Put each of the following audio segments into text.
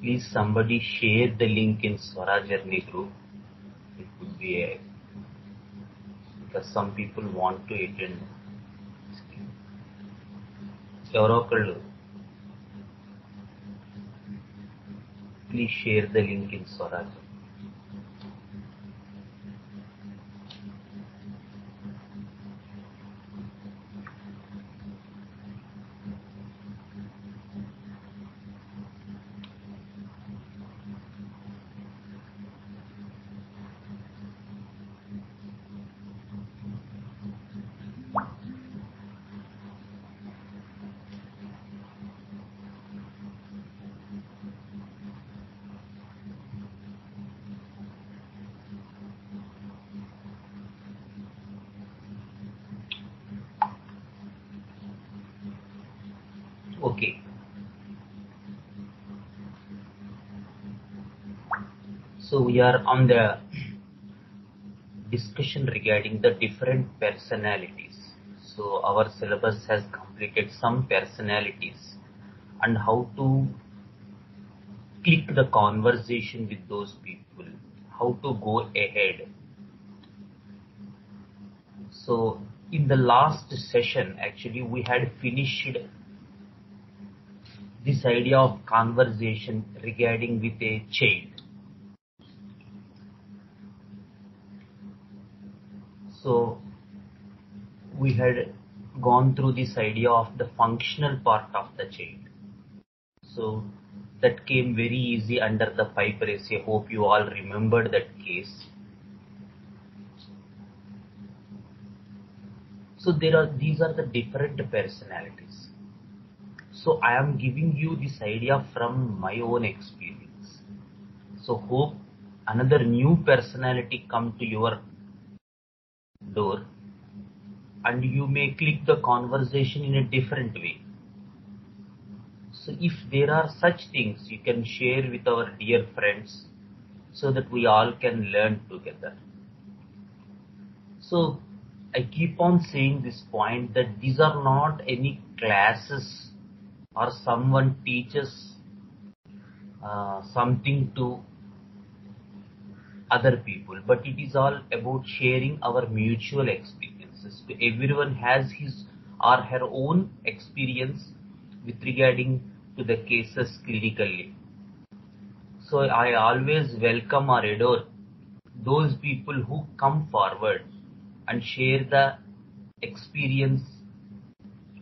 Please somebody share the link in Swara Journey group. It could be because some people want to attend. Please share the link in Swara Journey. Okay. So we are on the discussion regarding the different personalities. So our syllabus has completed some personalities and how to click the conversation with those people, how to go ahead. So in the last session, actually, we had finished this idea of conversation regarding with a child. So we had gone through this idea of the functional part of the child. So that came very easy under the pipe race. I hope you all remembered that case. So these are the different personalities. So I am giving you this idea from my own experience. So hope another new personality come to your door and you may click the conversation in a different way. So if there are such things, you can share with our dear friends so that we all can learn together. So I keep on saying this point that these are not any classes or someone teaches something to other people, but it is all about sharing our mutual experiences. So everyone has his or her own experience with regarding to the cases clinically. So I always welcome or adore those people who come forward and share the experience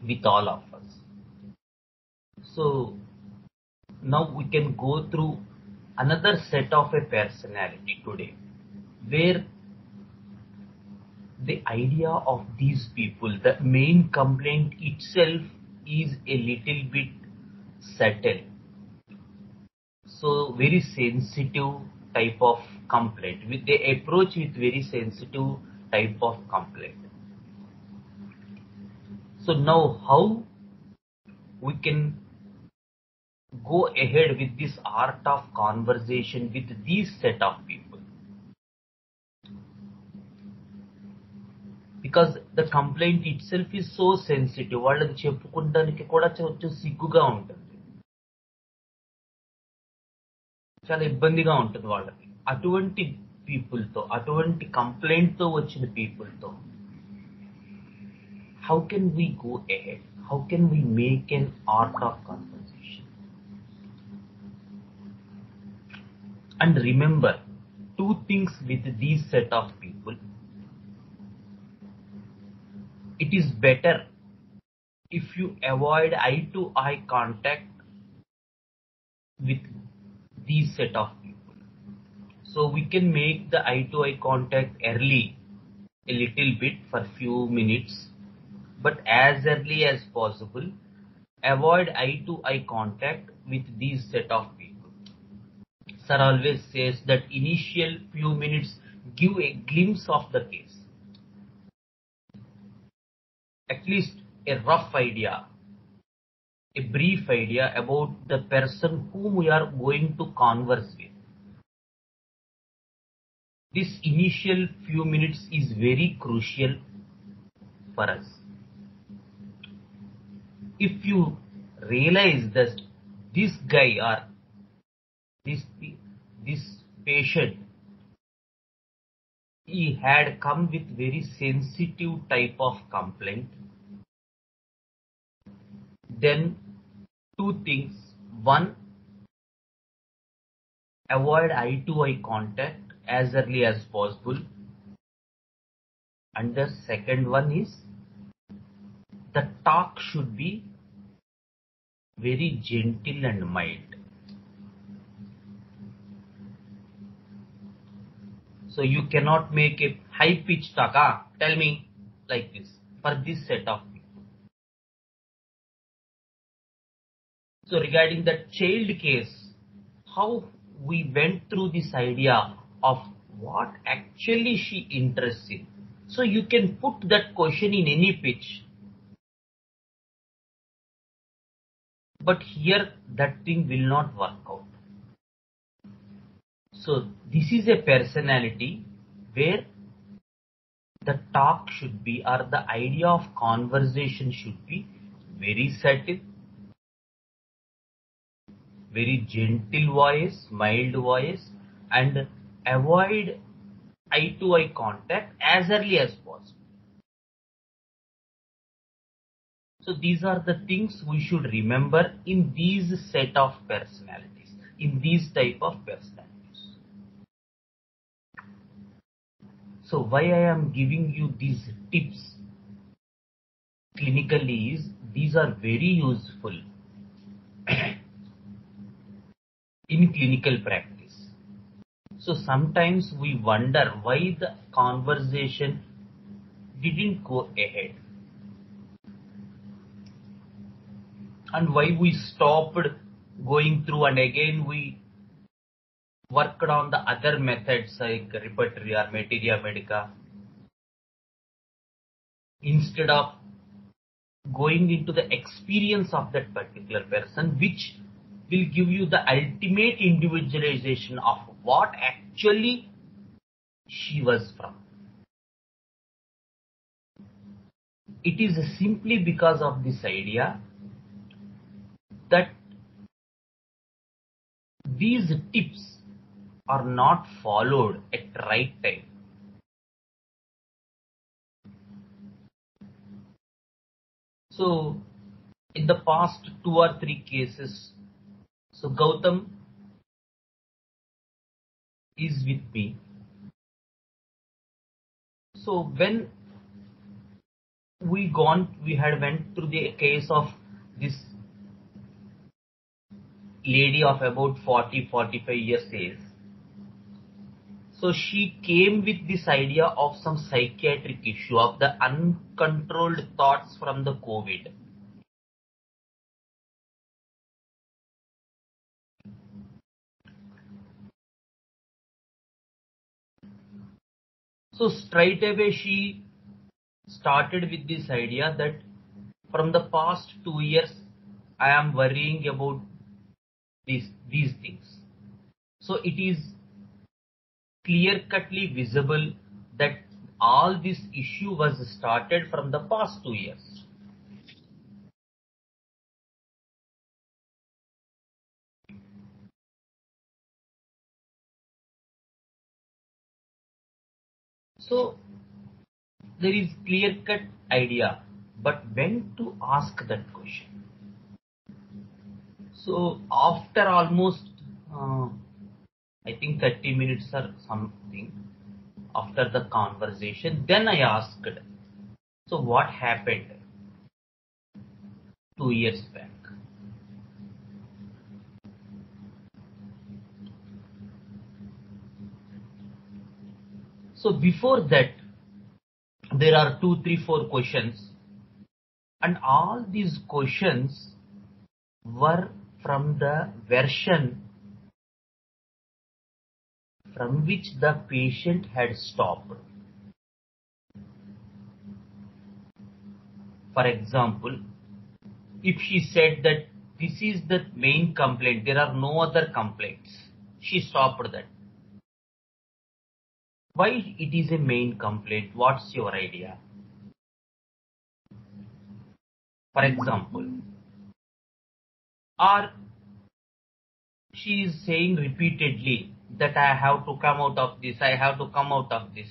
with all of us. So now we can go through another set of a personality today, where the idea of these people, the main complaint itself is a little bit subtle. So very sensitive type of complaint. They approach with very sensitive type of complaint. So now how we can go ahead with this art of conversation with these set of people? Because the complaint itself is so sensitive. వాళ్ళది చెప్పుకోవడానికి కూడా కొంచెం సిగ్గుగా ఉంటుంది, చాలా ఇబ్బందిగా ఉంటుంది వాళ్ళకి. అటువంటి పీపుల్తో, అటువంటి కంప్లైంట్తో వచ్చిన పీపుల్తో how can we go ahead? How can we make an art of conversation? And remember two things with these set of people. It is better if you avoid eye-to-eye contact with these set of people. So we can make the eye-to-eye contact early, a little bit for few minutes, but as early as possible, avoid eye-to-eye contact with these set of people. Sir always says that initial few minutes give a glimpse of the case, at least a rough idea, a brief idea about the person whom we are going to converse with. This initial few minutes is very crucial for us. If you realize that this guy or this this patient, he had come with very sensitive type of complaint. Then two things. One, avoid eye to eye contact as early as possible. And the second one is the talk should be very gentle and mild. So you cannot make a high pitched talk, tell me, like this, for this set of people. So regarding the child case, how we went through this idea of what actually she interests in. So you can put that question in any pitch. But here that thing will not work out. So this is a personality where the talk should be, or the idea of conversation should be very subtle, very gentle voice, mild voice, and avoid eye to eye contact as early as possible. So these are the things we should remember in these set of personalities, in these type of personalities. So why I am giving you these tips clinically is these are very useful in clinical practice. So sometimes we wonder why the conversation didn't go ahead and why we stopped going through, and again we worked on the other methods like repertory or materia medica instead of going into the experience of that particular person, which will give you the ultimate individualization of what actually she was from. It is simply because of this idea that these tips are not followed at right time. So in the past 2 or 3 cases, so Gautam is with me. So when we had went through the case of this lady of about 40-45 years age. So she came with this idea of some psychiatric issue of the uncontrolled thoughts from the COVID. So straight away she started with this idea that from the past 2 years I am worrying about these things. So it is clear-cutly visible that all this issue was started from the past 2 years. So there is clear-cut idea, but when to ask that question? So after almost, I think 30 minutes or something, after the conversation, then I asked, so what happened 2 years back? So before that, there are 2, 3, 4 questions, and all these questions were from the version from which the patient had stopped. For example, if she said that this is the main complaint, there are no other complaints, she stopped that. Why it is a main complaint? What's your idea? For example, or she is saying repeatedly that I have to come out of this, I have to come out of this.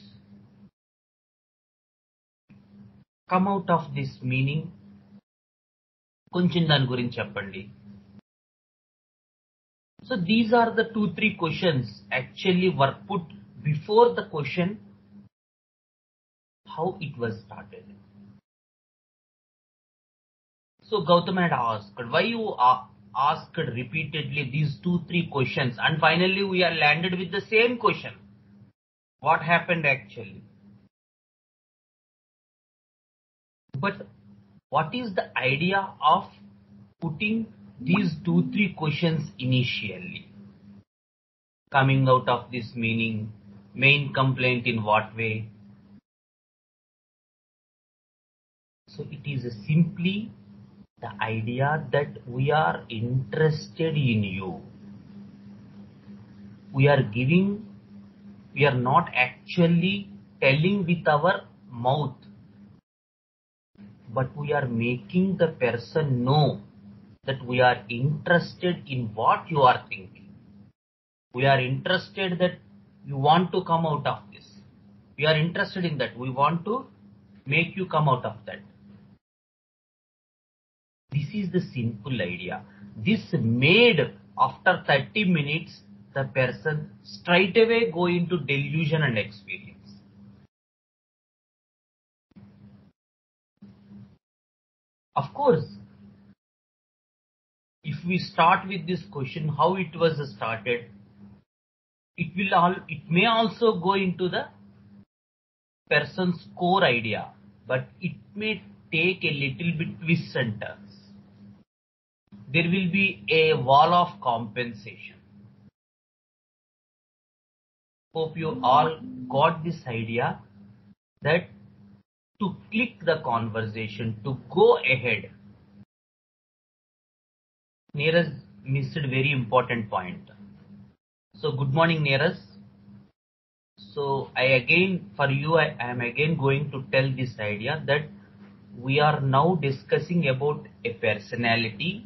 Come out of this meaning కొంచెం దాని గురించి చెప్పండి. So these are the 2-3 questions actually were put before the question how it was started. So Gautam had asked, why you asked repeatedly these 2-3 questions, and finally we are landed with the same question. What happened actually? But what is the idea of putting these 2-3 questions initially? Coming out of this meaning, main complaint in what way? So it is simply the idea that we are interested in you. We are not actually telling with our mouth, but we are making the person know that we are interested in what you are thinking. We are interested that you want to come out of this. We are interested in that. We want to make you come out of that. This is the simple idea. This made after 30 minutes the person straight away go into delusion and experience. Of course, if we start with this question, how it was started, it may also go into the person's core idea, but it may take a little bit twists and turns. There will be a wall of compensation. Hope you all got this idea that to click the conversation, to go ahead. Neeraj missed a very important point. So good morning, Neeraj. So I am again going to tell this idea that we are now discussing about a personality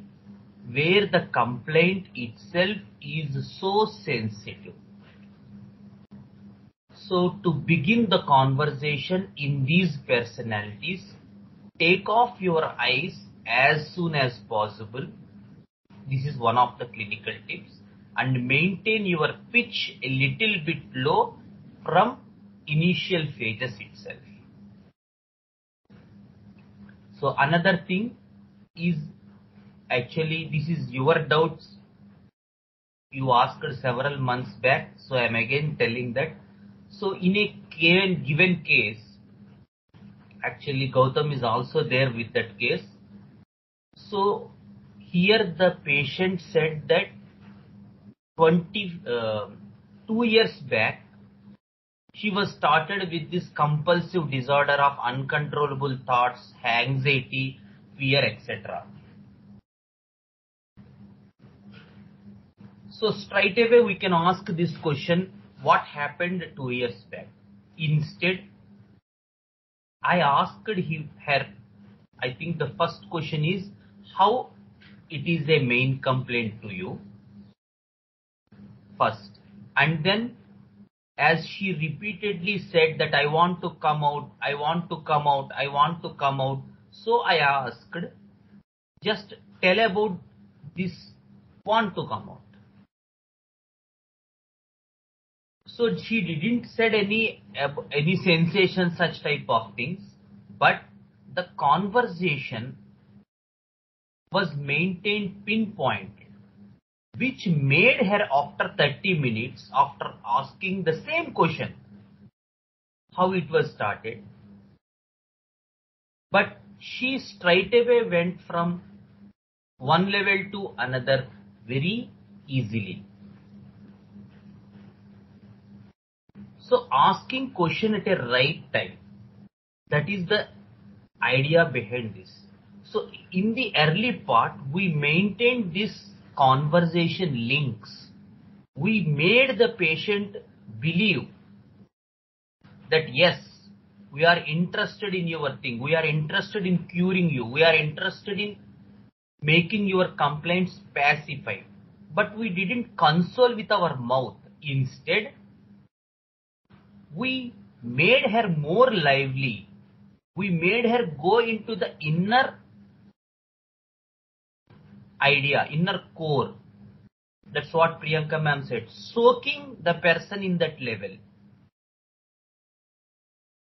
where the complaint itself is so sensitive. So to begin the conversation in these personalities, take off your eyes as soon as possible. This is one of the clinical tips. And maintain your pitch a little bit low from initial phases itself. So another thing is, actually this is your doubts you asked several months back, so I am again telling that. So in a given case, actually Gautam is also there with that case. So here the patient said that 2 years back she was started with this compulsive disorder of uncontrollable thoughts, anxiety, fear, etc. So straight away we can ask this question, what happened 2 years back? Instead, I asked her, I think the first question is, how it is a main complaint to you? First. And then, as she repeatedly said that I want to come out, I want to come out, I want to come out. So I asked, just tell about this want to come out. So she didn't said any sensation, such type of things, but the conversation was maintained pinpointed, which made her after 30 minutes, after asking the same question, how it was started, but she straight away went from one level to another very easily. So asking question at a right time, that is the idea behind this. So in the early part, we maintained this conversation links. We made the patient believe that yes, we are interested in your thing, we are interested in curing you, we are interested in making your complaints pacified. but we didn't console with our mouth. Instead, we made her more lively. We made her go into the inner idea, inner core. That's what Priyanka ma'am said, soaking the person in that level.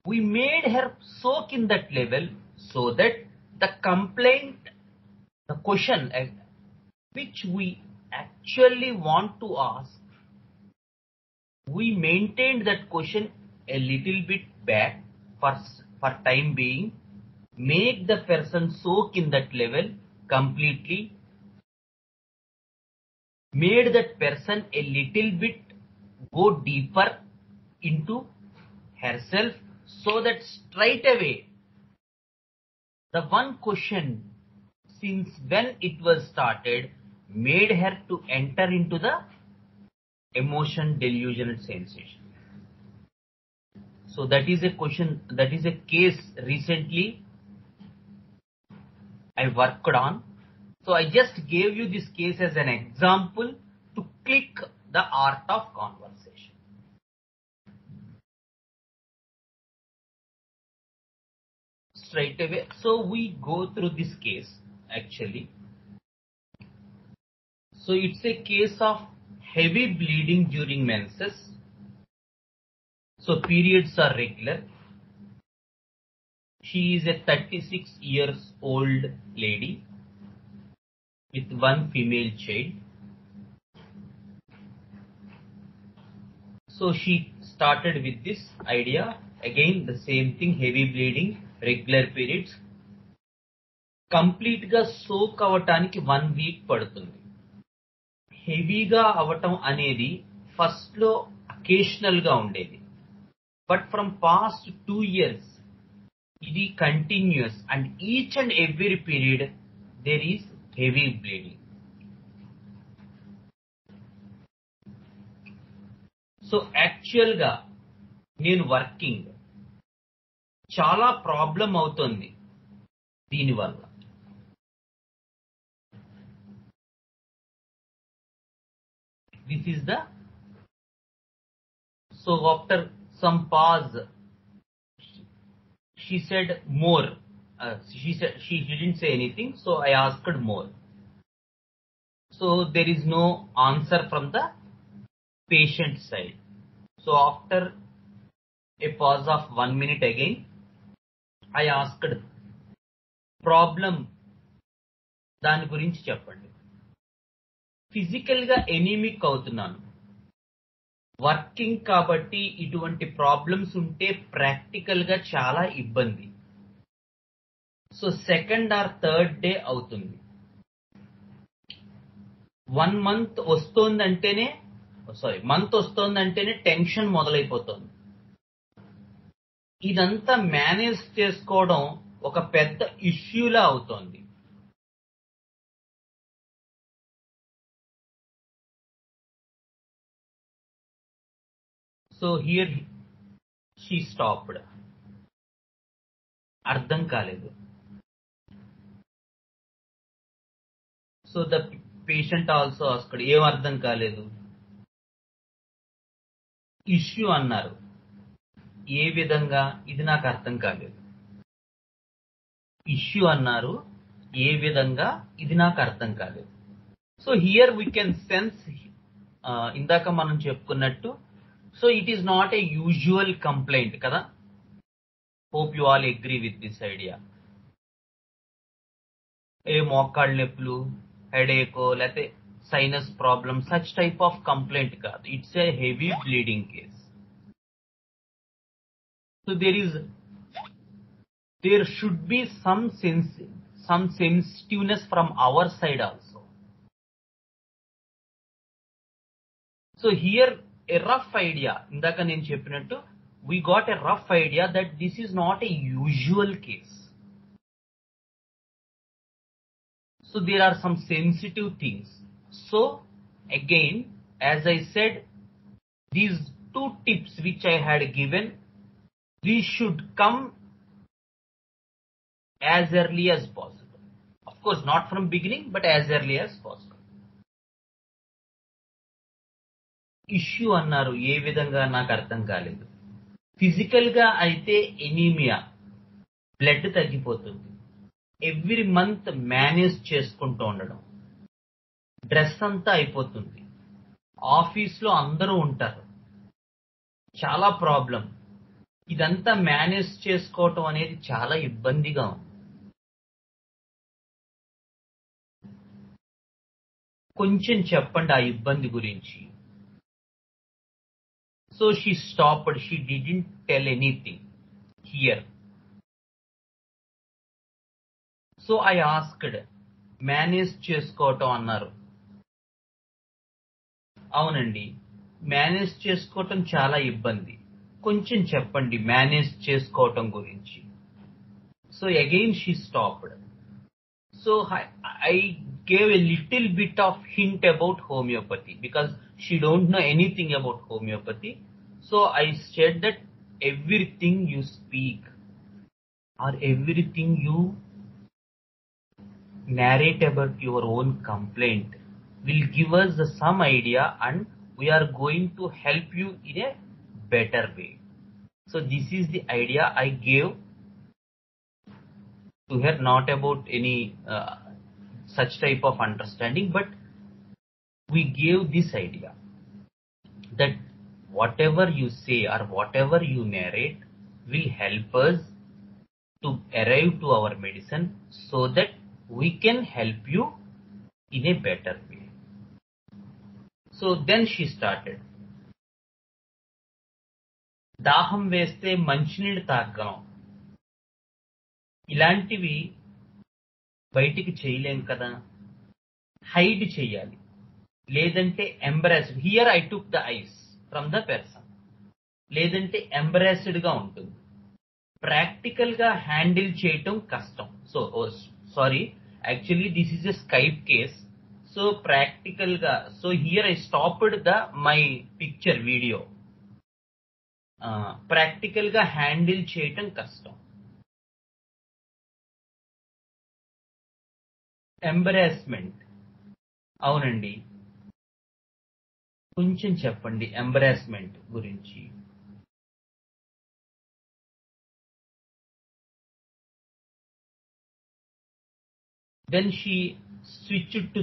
We made her soak in that level so that the complaint, the question which we actually want to ask, we maintained that question a little bit back for time being, make the person soak in that level completely, made that person a little bit go deeper into herself, so that straight away the one question, since when it was started, made her to enter into the emotion, delusion and sensation. So that is a question, that is a case recently I worked on. So I just gave you this case as an example to click the art of conversation. Straight away. So we go through this case actually. So it's a case of heavy bleeding during menses. So periods are regular. She is a 36 years old lady with one female child. So she started with this idea. Again, the same thing, heavy bleeding, regular periods. Complete ga soak avataనికి 1 week పడుతుంది. హెవీగా అవటం అనేది first లో occasional గా ఉండేది, but from past 2 years ఇది continuous and each and every period there is heavy bleeding. So actual గా నేను వర్కింగ్, చాలా ప్రాబ్లం అవుతుంది దీనివల్ల. This is the, so after some pause, she said more. She didn't say anything, so I asked more. So there is no answer from the patient side. So after a pause of 1 minute again, I asked, problem దాని గురించి చెప్పండి. Physical గా anaemic అవుతున్నాను, working కాబట్టి ఇటువంటి problems ఉంటే practical గా చాలా ఇబ్బంది. So second or third day అవుతుంది. 1 month వస్తోందంటేనే, మంత్ వస్తోందంటేనే టెన్షన్ మొదలైపోతుంది. ఇదంతా మేనేజ్ చేసుకోవడం ఒక పెద్ద ఇష్యూలా అవుతోంది. So here she stopped. అర్థం కాలేదు. So the patient also asked, ఏం అర్థం కాలేదు? ఇష్యూ అన్నారు, ఏ విధంగా? ఇది నాకు అర్థం కాలేదు. ఇష్యూ అన్నారు, ఏ విధంగా? ఇది నాకు అర్థం కాలేదు. So here we can sense, ఇందాక మనం చెప్పుకున్నట్టు, so it is not a usual complaint కదా. Hope you all agree with this idea. A మోకాళ్ళ నొప్పులు, హెడేకో, లేకపోతే sinus problem, such type of complaint కాదు. It's a heavy bleeding case. So there should be some sensitiveness from our side also. So here a rough idea, indaka nenu cheppinattu, we got a rough idea that this is not a usual case. So there are some sensitive things. So again, as I said, these 2 tips which I had given, we should come as early as possible. Of course, not from beginning, but as early as possible. Issue అన్నారు, ఏ విధంగా నాకు అర్థం కాలేదు. Physical గా అయితే anaemia, blood తగ్గిపోతుంది. Every month manage చేసుకుంటూ ఉండడం, డ్రెస్ అంతా అయిపోతుంది, ఆఫీస్ లో అందరూ ఉంటారు, చాలా ప్రాబ్లం. ఇదంతా మేనేజ్ చేసుకోవటం అనేది చాలా ఇబ్బందిగా ఉంది. కొంచెం చెప్పండి ఆ ఇబ్బంది గురించి. So she stopped, she didn't tell anything here. So I asked, manage చేసుకోవటం అన్నారు. అవునండి, మేనేజ్ చేసుకోవటం చాలా ఇబ్బంది, కొంచెం చెప్పండి మేనేజ్ చేసుకోవటం గురించి. So again she stopped. So I gave a little bit of hint about homeopathy because she don't know anything about homeopathy. So I said that everything you speak or everything you narrate about your own complaint will give us some idea, and we are going to help you in a better way. So this is the idea I gave to her, not about any such type of understanding, but we gave this idea that whatever you say or whatever you narrate will help us to arrive to our medicine, so that we can help you in a better way. So then she started. దాహం వేస్తే మంచినీళ్ళు తాగం, ఇలాంటివి బయటికి చేయలేం కదా, hide చేయాలి, లేదంటే embarrassed. Here I took the eyes from the person. లేదంటే ఎంబరాస్డ్ గా ఉంటుంది, ప్రాక్టికల్ గా హ్యాండిల్ చేయటం కష్టం. So sorry, actually this is a Skype case. So practical గా, so here I stopped the my picture video. Practical గా handle చేయటం కష్టం. ఎంబరాస్మెంట్, అవునండి, కొంచెం చెప్పండి ఎంబరాస్మెంట్ గురించి. Then she switched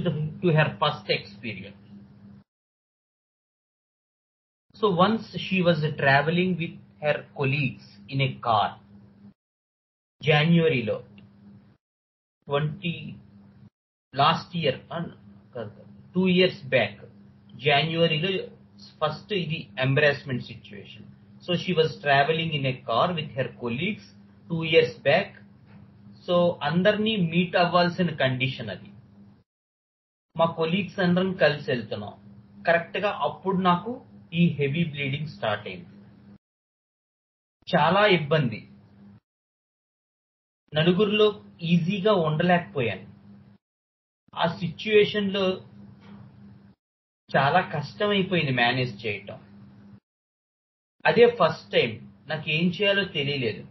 to her first experience. So once she was traveling with her colleagues in a car, January lo 20 last year, 2 years back, January lo first idi embarrassment situation. So she was traveling in a car with her colleagues 2 years back. So అందరినీ meet అవ్వాల్సిన condition అది. మా colleagues అందరం కలిసి వెళ్తున్నాం. Correct గా అప్పుడు నాకు ఈ హెవీ బ్లీడింగ్ స్టార్ట్ అయింది. చాలా ఇబ్బంది, నలుగురిలో ఈజీగా ఉండలేకపోయాను. ఆ సిచ్యువేషన్ లో చాలా కష్టమైపోయింది మేనేజ్ చేయటం. అదే ఫస్ట్ టైం, నాకు ఏం చేయాలో తెలియలేదు.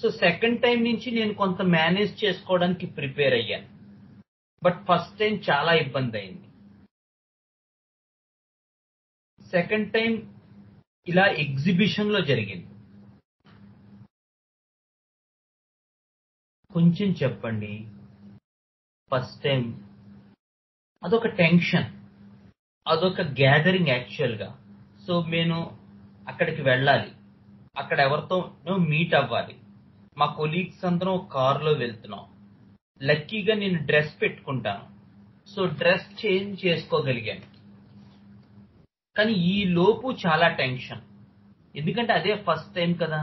సో సెకండ్ టైం నుంచి నేను కొంత మేనేజ్ చేసుకోవడానికి ప్రిపేర్ అయ్యాను, బట్ ఫస్ట్ టైం చాలా ఇబ్బంది అయింది. సెకండ్ టైం ఇలా ఎగ్జిబిషన్ లో జరిగింది. కొంచెం చెప్పండి. ఫస్ట్ టైం అదొక టెన్షన్, అదొక గ్యాదరింగ్ యాక్చువల్ గా. సో నేను అక్కడికి వెళ్ళాలి, అక్కడ ఎవరితో మీట్ అవ్వాలి. మా కొలీగ్స్ అందరం కారులో వెళ్తున్నాం. లక్కీగా నేను డ్రెస్ పెట్టుకుంటాను, సో డ్రెస్ చేంజ్ చేసుకోగలిగాను. కానీ ఈ లోపు చాలా టెన్షన్, ఎందుకంటే అదే ఫస్ట్ టైం కదా,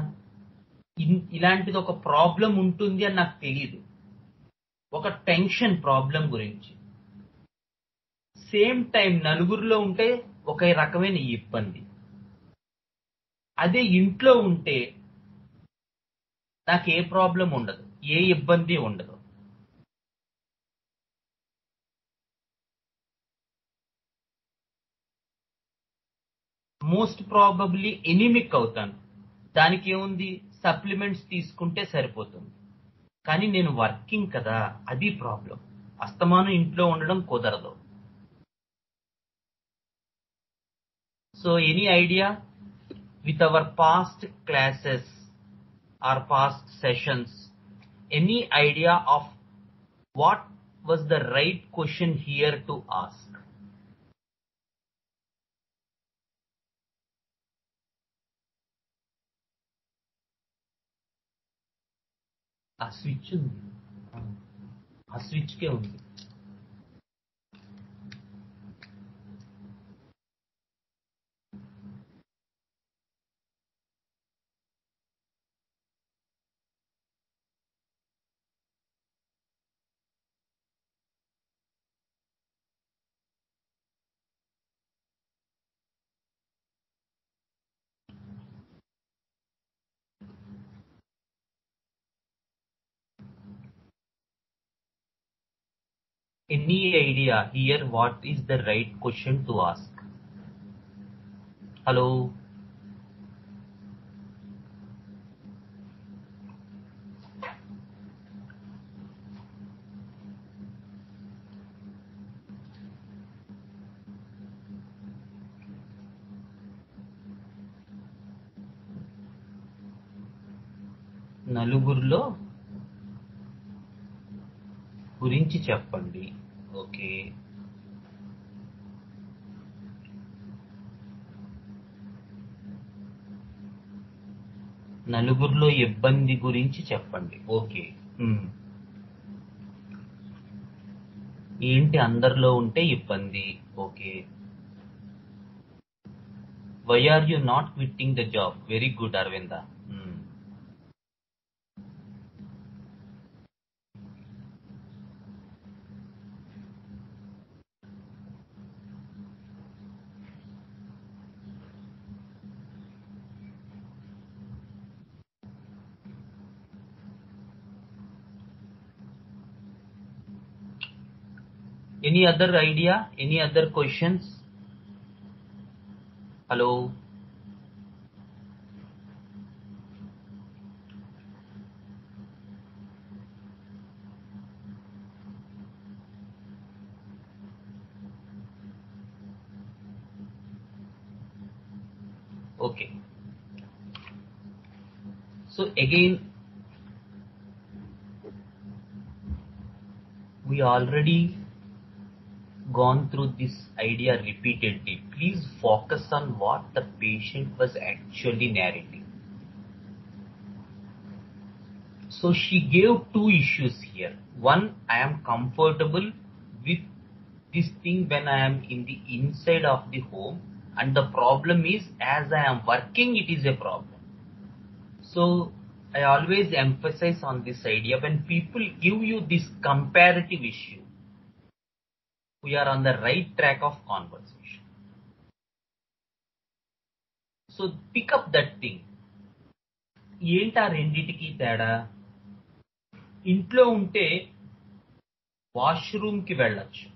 ఇలాంటిది ఒక ప్రాబ్లం ఉంటుంది అని నాకు తెలియదు. ఒక టెన్షన్ ప్రాబ్లం గురించి. సేమ్ టైం నలుగురిలో ఉంటే ఒక రకమైన ఇబ్బంది. అదే ఇంట్లో ఉంటే నాకు ఏ ప్రాబ్లం ఉండదు, ఏ ఇబ్బంది ఉండదు. మోస్ట్ ప్రాబబ్లీ ఎనిమిక్ అవుతాను. దానికి ఏముంది, సప్లిమెంట్స్ తీసుకుంటే సరిపోతుంది. కానీ నేను వర్కింగ్ కదా, అది ప్రాబ్లం. అస్తమానం ఇంట్లో ఉండడం కుదరదు. So any idea with our past classes or past sessions, any idea of what was the right question here to ask? ఆ స్విచ్ ఉంది, ఆ స్విచ్కే ఉంది. Any idea here what is the right question to ask? Hello? నలుగురిలో గురించి చెప్పండి. Okay, నలుగురిలో ఇబ్బంది గురించి చెప్పండి. ఓకే, ఏంటి అందరిలో ఉంటే ఇబ్బంది. Okay, why are you not quitting the job? Very good Aravinda. Any other idea? Any other questions? Hello? Okay. So again, we already gone through this idea repeatedly. Please focus on what the patient was actually narrating. So she gave two issues here. One, I am comfortable with this thing when I am in the inside of the home, and the problem is as I am working it is a problem. So I always emphasize on this idea, when people give you this comparative issue, we are on the right track of conversation. So pick up that thing. ఏంటా రెండిటికి తేడా? ఇంట్లో ఉంటే వాష్రూమ్కి వెళ్ళొచ్చు,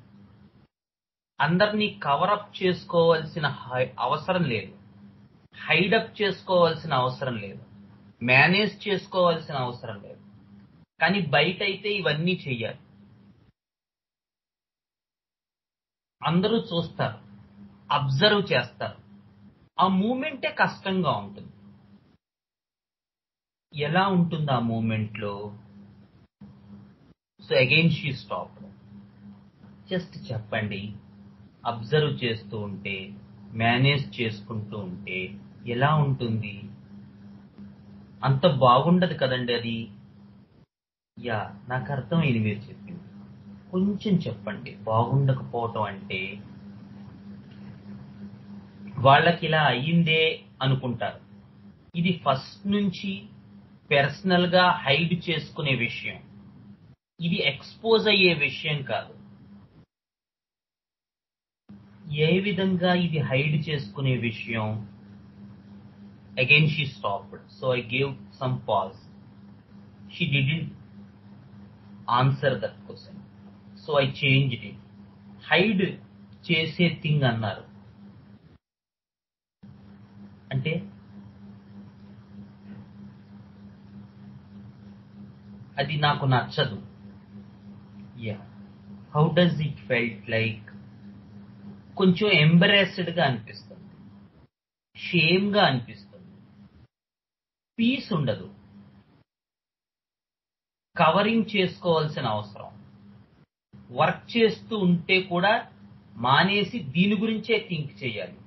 అందరినీ cover up చేసుకోవాల్సిన అవసరం లేదు, హైడప్ చేసుకోవాల్సిన అవసరం లేదు, మేనేజ్ చేసుకోవాల్సిన అవసరం లేదు. కానీ బయట అయితే ఇవన్నీ చెయ్యాలి. అందరూ చూస్తారు, అబ్జర్వ్ చేస్తారు. ఆ మూమెంటే కష్టంగా ఉంటుంది. ఎలా ఉంటుంది ఆ మూమెంట్లో? So again she stop. Just చెప్పండి, అబ్జర్వ్ చేస్తూ ఉంటే, మేనేజ్ చేసుకుంటూ ఉంటే ఎలా ఉంటుంది? అంత బాగుండదు కదండి అది. యా, నాకు అర్థమైంది మీరు చెప్పింది. కొంచెం చెప్పండి. బాగుండకపోవటం అంటే వాళ్ళకి ఇలా అయ్యిందే అనుకుంటారు. ఇది ఫస్ట్ నుంచి పర్సనల్ గా హైడ్ చేసుకునే విషయం, ఇది ఎక్స్పోజ్ అయ్యే విషయం కాదు. ఏ విధంగా ఇది హైడ్ చేసుకునే విషయం? Again she stopped. So I gave some pause. She didn't answer that question. So I changed it. Hide చేసే థింగ్ అన్నారు అంటే అది నాకు నచ్చదు. Yeah, how does it felt like? కొంచెం ఎంబరాస్డ్ గా అనిపిస్తుంది. షేమ్గా అనిపిస్తుంది. పీస్ ఉండదు. కవరింగ్ చేసుకోవాల్సిన అవసరం. వర్క్ చేస్తూ ఉంటే కూడా మానేసి దీని గురించే థింక్ చేయాలి.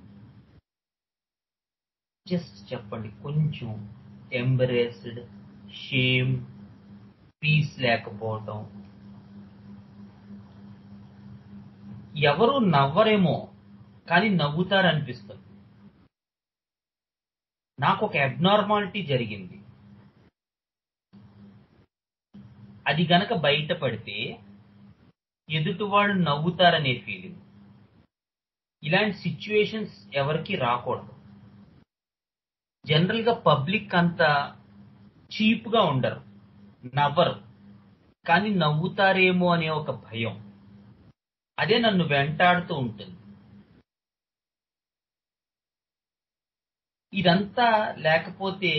జస్ట్ చెప్పండి, కొంచెం ఎంబరేస్డ్, షేమ్, పీస్ లేకపోవటం. ఎవరు నవ్వరేమో కానీ నవ్వుతారనిపిస్తుంది. నాకు ఒక అబ్నార్మాలిటీ జరిగింది, అది గనక బయటపడితే ఎదుటివాళ్ళు నవ్వుతారనే ఫీలింగ్. ఇలాంటి సిచ్యువేషన్స్ ఎవరికి రాకూడదు. జనరల్ గా పబ్లిక్ అంతా చీప్ గా ఉండరు, నవ్వరు, కానీ నవ్వుతారేమో అనే ఒక భయం, అదే నన్ను వెంటాడుతూ ఉంటుంది. ఇదంతా లేకపోతే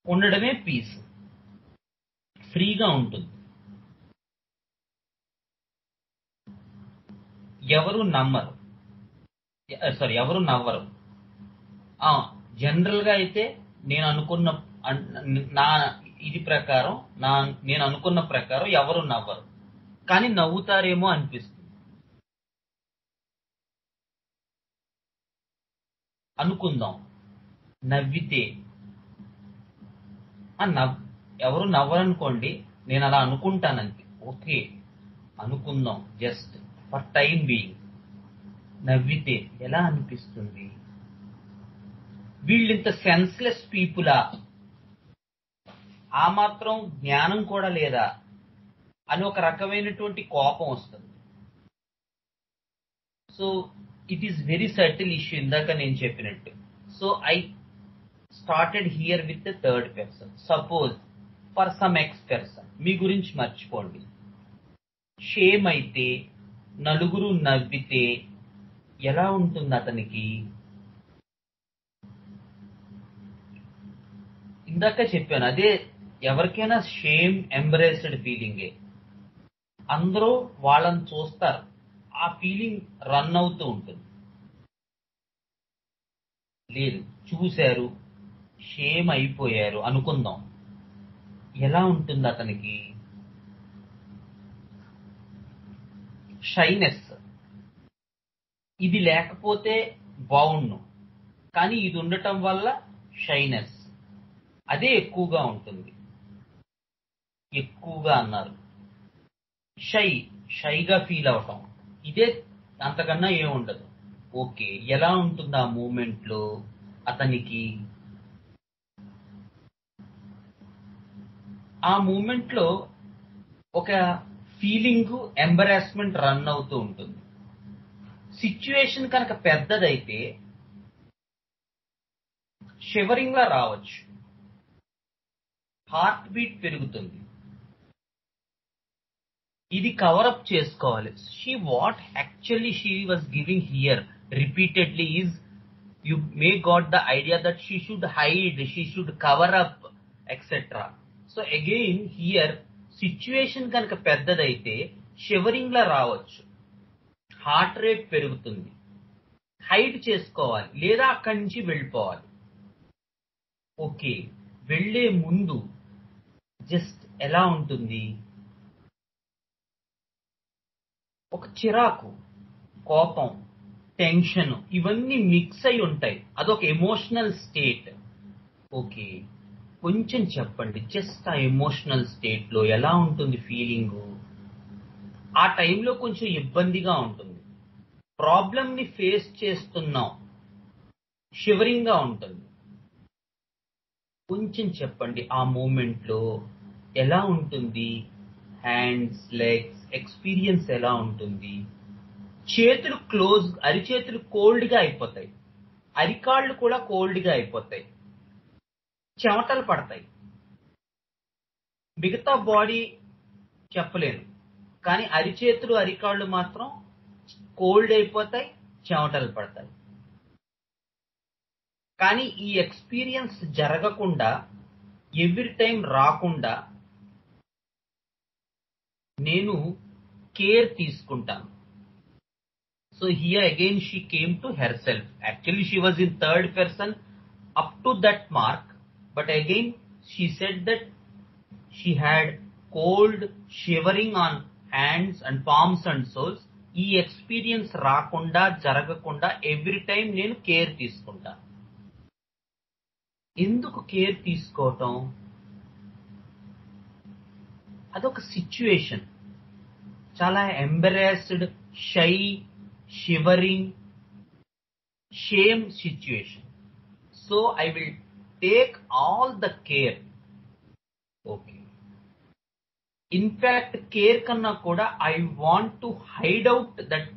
ఉండడమే పీస్, ఫ్రీగా ఉంటుంది. ఎవరు నవ్వరు. జనరల్ గా అయితే నేను అనుకున్న నా ఇది ప్రకారం నేను అనుకున్న ప్రకారం ఎవరు నవ్వరు, కానీ నవ్వుతారేమో అనిపిస్తుంది. అనుకుందాం, నవ్వితే ఎవరు నవ్వరనుకోండి, నేను అలా అనుకుంటానంతే. ఓకే, అనుకుందాం, జస్ట్ ఫర్ టైం బీయింగ్. నవ్వితే ఎలా అనిపిస్తుంది? వీళ్ళింత సెన్స్లెస్ పీపులా, ఆ మాత్రం జ్ఞానం కూడా లేదా అని ఒక రకమైనటువంటి కోపం వస్తుంది. So it is very subtle issue, ఇందాక నేను చెప్పినట్టు. So I started here with the third person. Suppose for some ex person, మీ గురించి మర్చిపోండి. షేమ్ అయితే, నలుగురు నవ్వితే ఎలా ఉంటుంది అతనికి? ఇందాక చెప్పాను, అదే ఎవరికైనా షేమ్ ఎంబ్రేస్డ్ ఫీలింగే. అందరూ వాళ్ళని చూస్తారు, ఆ ఫీలింగ్ రన్ అవుతూ ఉంటుంది. లేదు, చూశారు, షేమ్ అయిపోయారు అనుకుందాం, ఎలా ఉంటుంది అతనికి? షైనెస్, ఇది లేకపోతే బాగుండు, కానీ ఇది ఉండటం వల్ల షైనెస్, అదే ఎక్కువగా ఉంటుంది. ఎక్కువగా అన్నారు. షైగా ఫీల్ అవటం, ఇదే, అంతకన్నా ఏముండదు. ఓకే, ఎలా ఉంటుంది ఆ మూమెంట్ లో అతనికి? ఆ మూమెంట్ లో ఒక ఫీలింగ్, ఎంబరాస్మెంట్ రన్ అవుతూ ఉంటుంది. సిచ్యువేషన్ కనుక పెద్దదైతే షివరింగ్ లా రావచ్చు, హార్ట్ బీట్ పెరుగుతుంది. ఇది కవరప్ చేసుకోవాలి. What actually she was giving here repeatedly is, you may got the idea that she should hide, she should cover up, etc. So again here situation కనుక పెద్దదైతే shivering లా రావచ్చు, heart rate పెరుగుతుంది, hide చేసుకోవాలి లేదా అక్కడి నుంచి వెళ్ళిపోవాలి. ఓకే, వెళ్ళే ముందు జస్ట్ ఎలా ఉంటుంది? ఒక చిరాకు, కోపం, టెన్షన్, ఇవన్నీ మిక్స్ అయి ఉంటాయి. అదొక ఎమోషనల్ స్టేట్. ఓకే, కొంచెం చెప్పండి, జస్ట్ ఆ ఎమోషనల్ స్టేట్ లో ఎలా ఉంటుంది ఫీలింగ్? ఆ టైంలో కొంచెం ఇబ్బందిగా ఉంటుంది, ప్రాబ్లం ని ఫేస్ చేస్తున్నాం, షివరింగ్ గా ఉంటుంది. కొంచెం చెప్పండి, ఆ మూమెంట్ లో ఎలా ఉంటుంది? హ్యాండ్స్, లెగ్స్ ఎక్స్పీరియన్స్ ఎలా ఉంటుంది? చేతులు క్లోజ్, అరిచేతులు కోల్డ్ గా అయిపోతాయి, అరికాళ్ళు కూడా కోల్డ్ గా అయిపోతాయి, చెమటలు పడతాయి. మిగతా బాడీ చెప్పలేను, కానీ అరిచేతులు, అరికాళ్ళు మాత్రం కోల్డ్ అయిపోతాయి, చెమటలు పడతాయి. కానీ ఈ ఎక్స్పీరియన్స్ జరగకుండా, ఎవ్రీ టైం రాకుండా నేను కేర్ తీసుకుంటాను. So here again she came to herself. Actually she was in third person up to that mark, but again she said that she had cold shivering on hands and palms and soles. ఈ experience రాకుండా జరగకుండా every time నేను care తీసుకుంటా. ఎందుకు care తీసుకోవటం? అదొక situation, చాలా embarrassed, shy, shivering, shame situation. So I will take all the care. Okay, in fact care కన్నా కూడా I want to hide out that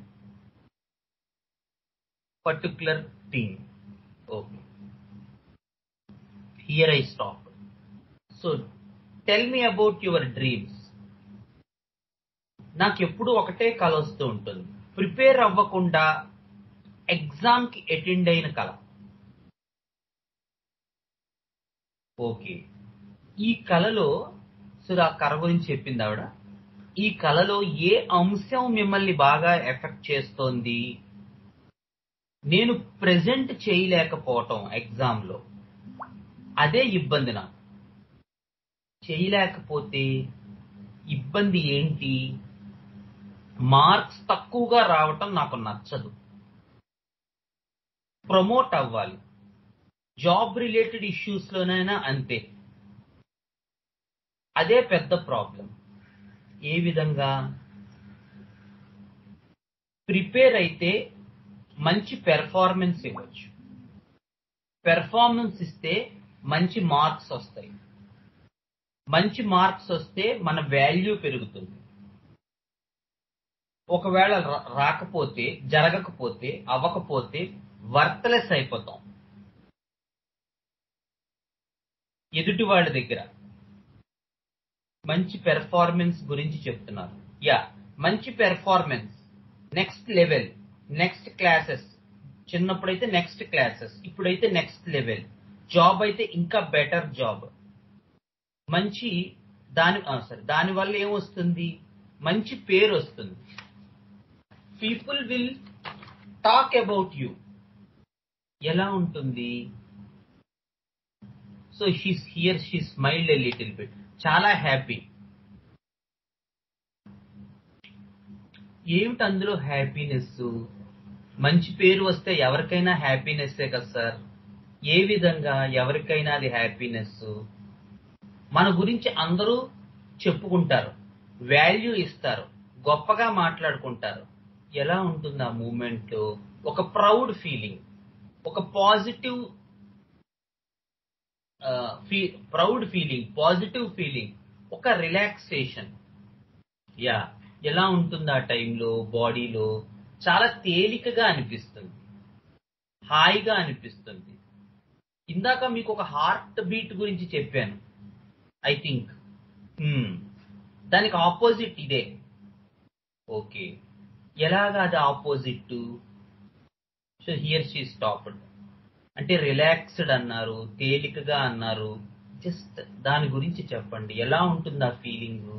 particular thing. Okay, here I stop. So tell me about your dreams. నాకు ఎప్పుడు ఒకటే కల వస్తూ ఉంటుంది, prepare అవ్వకుండా exam కి అటెండ్ అయిన కల. ఓకే, ఈ కలలో ఆ కళ గురించి చెప్పింది ఆవిడ. ఈ కళలో ఏ అంశం మిమ్మల్ని బాగా ఎఫెక్ట్ చేస్తోంది? నేను ప్రెజెంట్ చేయలేకపోవటం ఎగ్జామ్ లో, అదే ఇబ్బంది. నాకు చేయలేకపోతే ఇబ్బంది ఏంటి? మార్క్స్ తక్కువగా రావటం నాకు నచ్చదు. ప్రమోట్ అవ్వాలి, జాబ్ రిలేటెడ్ ఇష్యూస్ లోనైనా అంతే. అదే పెద్ద ప్రాబ్లం. ఏ విధంగా ప్రిపేర్ అయితే మంచి పెర్ఫార్మెన్స్ ఇవ్వచ్చు, పెర్ఫార్మెన్స్ ఇస్తే మంచి మార్క్స్ వస్తాయి, మంచి మార్క్స్ వస్తే మన వాల్యూ పెరుగుతుంది. ఒకవేళ రాకపోతే, జరగకపోతే, అవ్వకపోతే వర్త్లెస్ అయిపోతాం ఎదుటి వాళ్ళ దగ్గర. మంచి పెర్ఫార్మెన్స్ గురించి చెప్తున్నారు. యా, మంచి performance, next level, next classes. చిన్నప్పుడైతే నెక్స్ట్ క్లాసెస్, ఇప్పుడైతే నెక్స్ట్ లెవెల్. జాబ్ అయితే ఇంకా బెటర్ జాబ్. మంచి దాని వల్ల ఏమొస్తుంది? మంచి పేరు వస్తుంది. People will talk about you. ఎలా ఉంటుంది? So she smiled a little bit. చాలా హ్యాపీ. ఏమిటి అందులో హ్యాపీనెస్? మంచి పేరు వస్తే ఎవరికైనా హ్యాపీనెస్సే కదా సార్. ఏ విధంగా ఎవరికైనా అది హ్యాపీనెస్? మన గురించి అందరూ చెప్పుకుంటారు, వాల్యూ ఇస్తారు, గొప్పగా మాట్లాడుకుంటారు. ఎలా ఉంటుంది ఆ మూమెంట్ లో? ఒక ప్రౌడ్ ఫీలింగ్, ఒక positive proud feeling, positive feeling, ఒక రిలాక్సేషన్. యా, ఎలా ఉంటుంది ఆ టైంలో? బాడీలో చాలా తేలికగా అనిపిస్తుంది, హాయిగా అనిపిస్తుంది. ఇందాక మీకు ఒక హార్ట్ బీట్ గురించి చెప్పాను. ఐ థింక్ దానికి ఆపోజిట్ ఇదే. ఓకే, ఎలాగా అది opposite? So here she stopped. అంటే రిలాక్స్డ్ అన్నారు, తేలికగా అన్నారు. జస్ట్ దాని గురించి చెప్పండి, ఎలా ఉంటుంది ఆ ఫీలింగ్?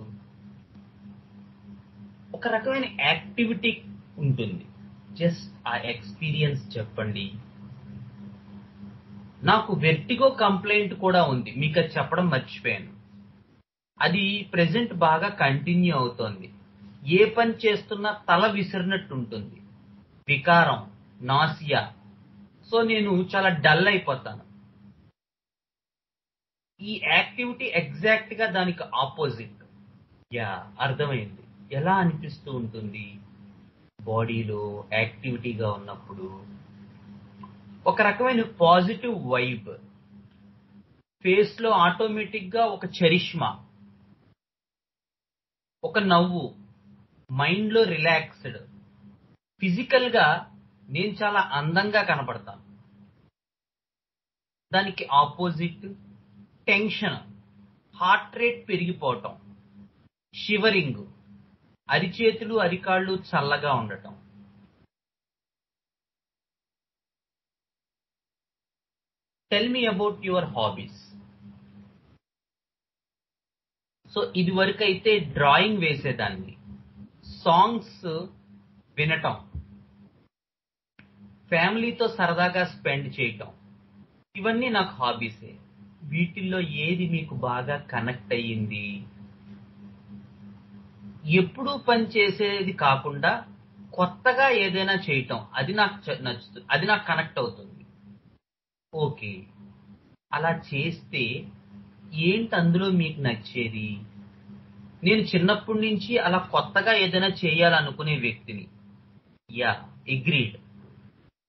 ఒక రకమైన యాక్టివిటీ ఉంటుంది, జస్ట్ ఆ ఎక్స్పీరియన్స్ చెప్పండి. నాకు వెర్టిగో కంప్లైంట్ కూడా ఉంది, మీకు అది చెప్పడం మర్చిపోయాను. అది ప్రెజెంట్ బాగా కంటిన్యూ అవుతోంది. ఏ పని చేస్తున్నా తల విసిరినట్టు ఉంటుంది, వికారం, నాసియా. సో నేను చాలా డల్ అయిపోతాను. ఈ యాక్టివిటీ ఎగ్జాక్ట్ గా దానికి ఆపోజిట్. యా, అర్థమైంది. ఎలా అనిపిస్తూ ఉంటుంది బాడీలో యాక్టివిటీగా ఉన్నప్పుడు? ఒక రకమైన పాజిటివ్ వైబ్, ఫేస్ లో ఆటోమేటిక్ గా ఒక చరిష్మా, ఒక నవ్వు, మైండ్ లో రిలాక్స్డ్. ఫిజికల్ గా నేను చాలా అందంగా కనపడతాను. దానికి ఆపోజిట్ టెన్షన్, హార్ట్ రేట్ పెరిగిపోవటం, షివరింగ్, అరిచేతులు అరికాళ్ళు చల్లగా ఉండటం. Tell me about your hobbies. So ఇది వరకు అయితే డ్రాయింగ్ వేసేదాన్ని, సాంగ్స్ వినటం, ఫ్యామిలీతో సరదాగా స్పెండ్ చేయటం, ఇవన్నీ నాకు హాబీసే. వీటిల్లో ఏది మీకు బాగా కనెక్ట్ అయ్యింది? ఎప్పుడూ పని చేసేది కాకుండా కొత్తగా ఏదైనా చేయటం, అది నాకు నచ్చుతుంది, అది నాకు కనెక్ట్ అవుతుంది. ఓకే, అలా చేస్తే ఏంటి అందులో మీకు నచ్చేది? నేను చిన్నప్పటి నుంచి అలా కొత్తగా ఏదైనా చేయాలనుకునే వ్యక్తిని. Yeah, agreed.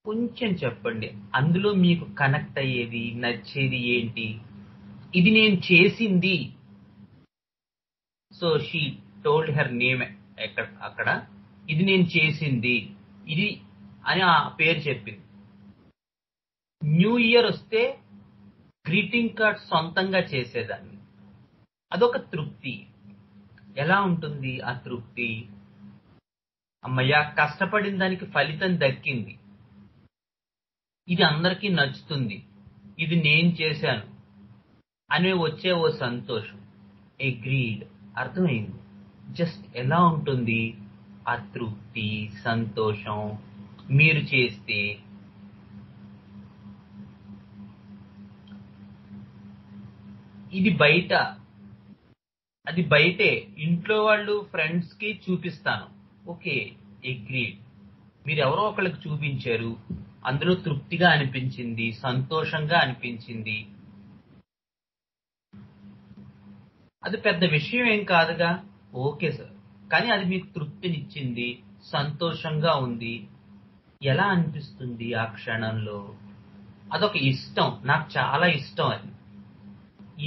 కొంచెం చెప్పండి, అందులో మీకు కనెక్ట్ అయ్యేది, నచ్చేది ఏంటి? ఇది నేను చేసింది. So she told her name. అక్కడ ఇది నేను చేసింది, ఇది అని ఆ పేరు చెప్పింది. న్యూ ఇయర్ వస్తే గ్రీటింగ్ కార్డ్ సొంతంగా చేసేదాన్ని. అదొక తృప్తి. ఎలా ఉంటుంది ఆ తృప్తి? అమ్మయ్య, కష్టపడిన దానికి ఫలితం దక్కింది, ఇది అందరికీ నచ్చుతుంది, ఇది నేను చేశాను అనే వచ్చే ఓ సంతోషం. అగ్రీడ్, అర్థమైంది. జస్ట్ ఎలా ఉంటుంది ఆ తృప్తి, సంతోషం మీరు చేస్తే? ఇది బయట, అది బయటే, ఇంట్లో వాళ్ళు ఫ్రెండ్స్ కి చూపిస్తాను. Okay, agreed. మీరు ఎవరో ఒకళ్ళకి చూపించారు, అందులో తృప్తిగా అనిపించింది, సంతోషంగా అనిపించింది. అది పెద్ద విషయం ఏం కాదుగా. ఓకే సార్, కానీ అది మీకు తృప్తినిచ్చింది, సంతోషంగా ఉంది. ఎలా అనిపిస్తుంది ఆ క్షణంలో? అదొక ఇష్టం, నాకు చాలా ఇష్టం అది.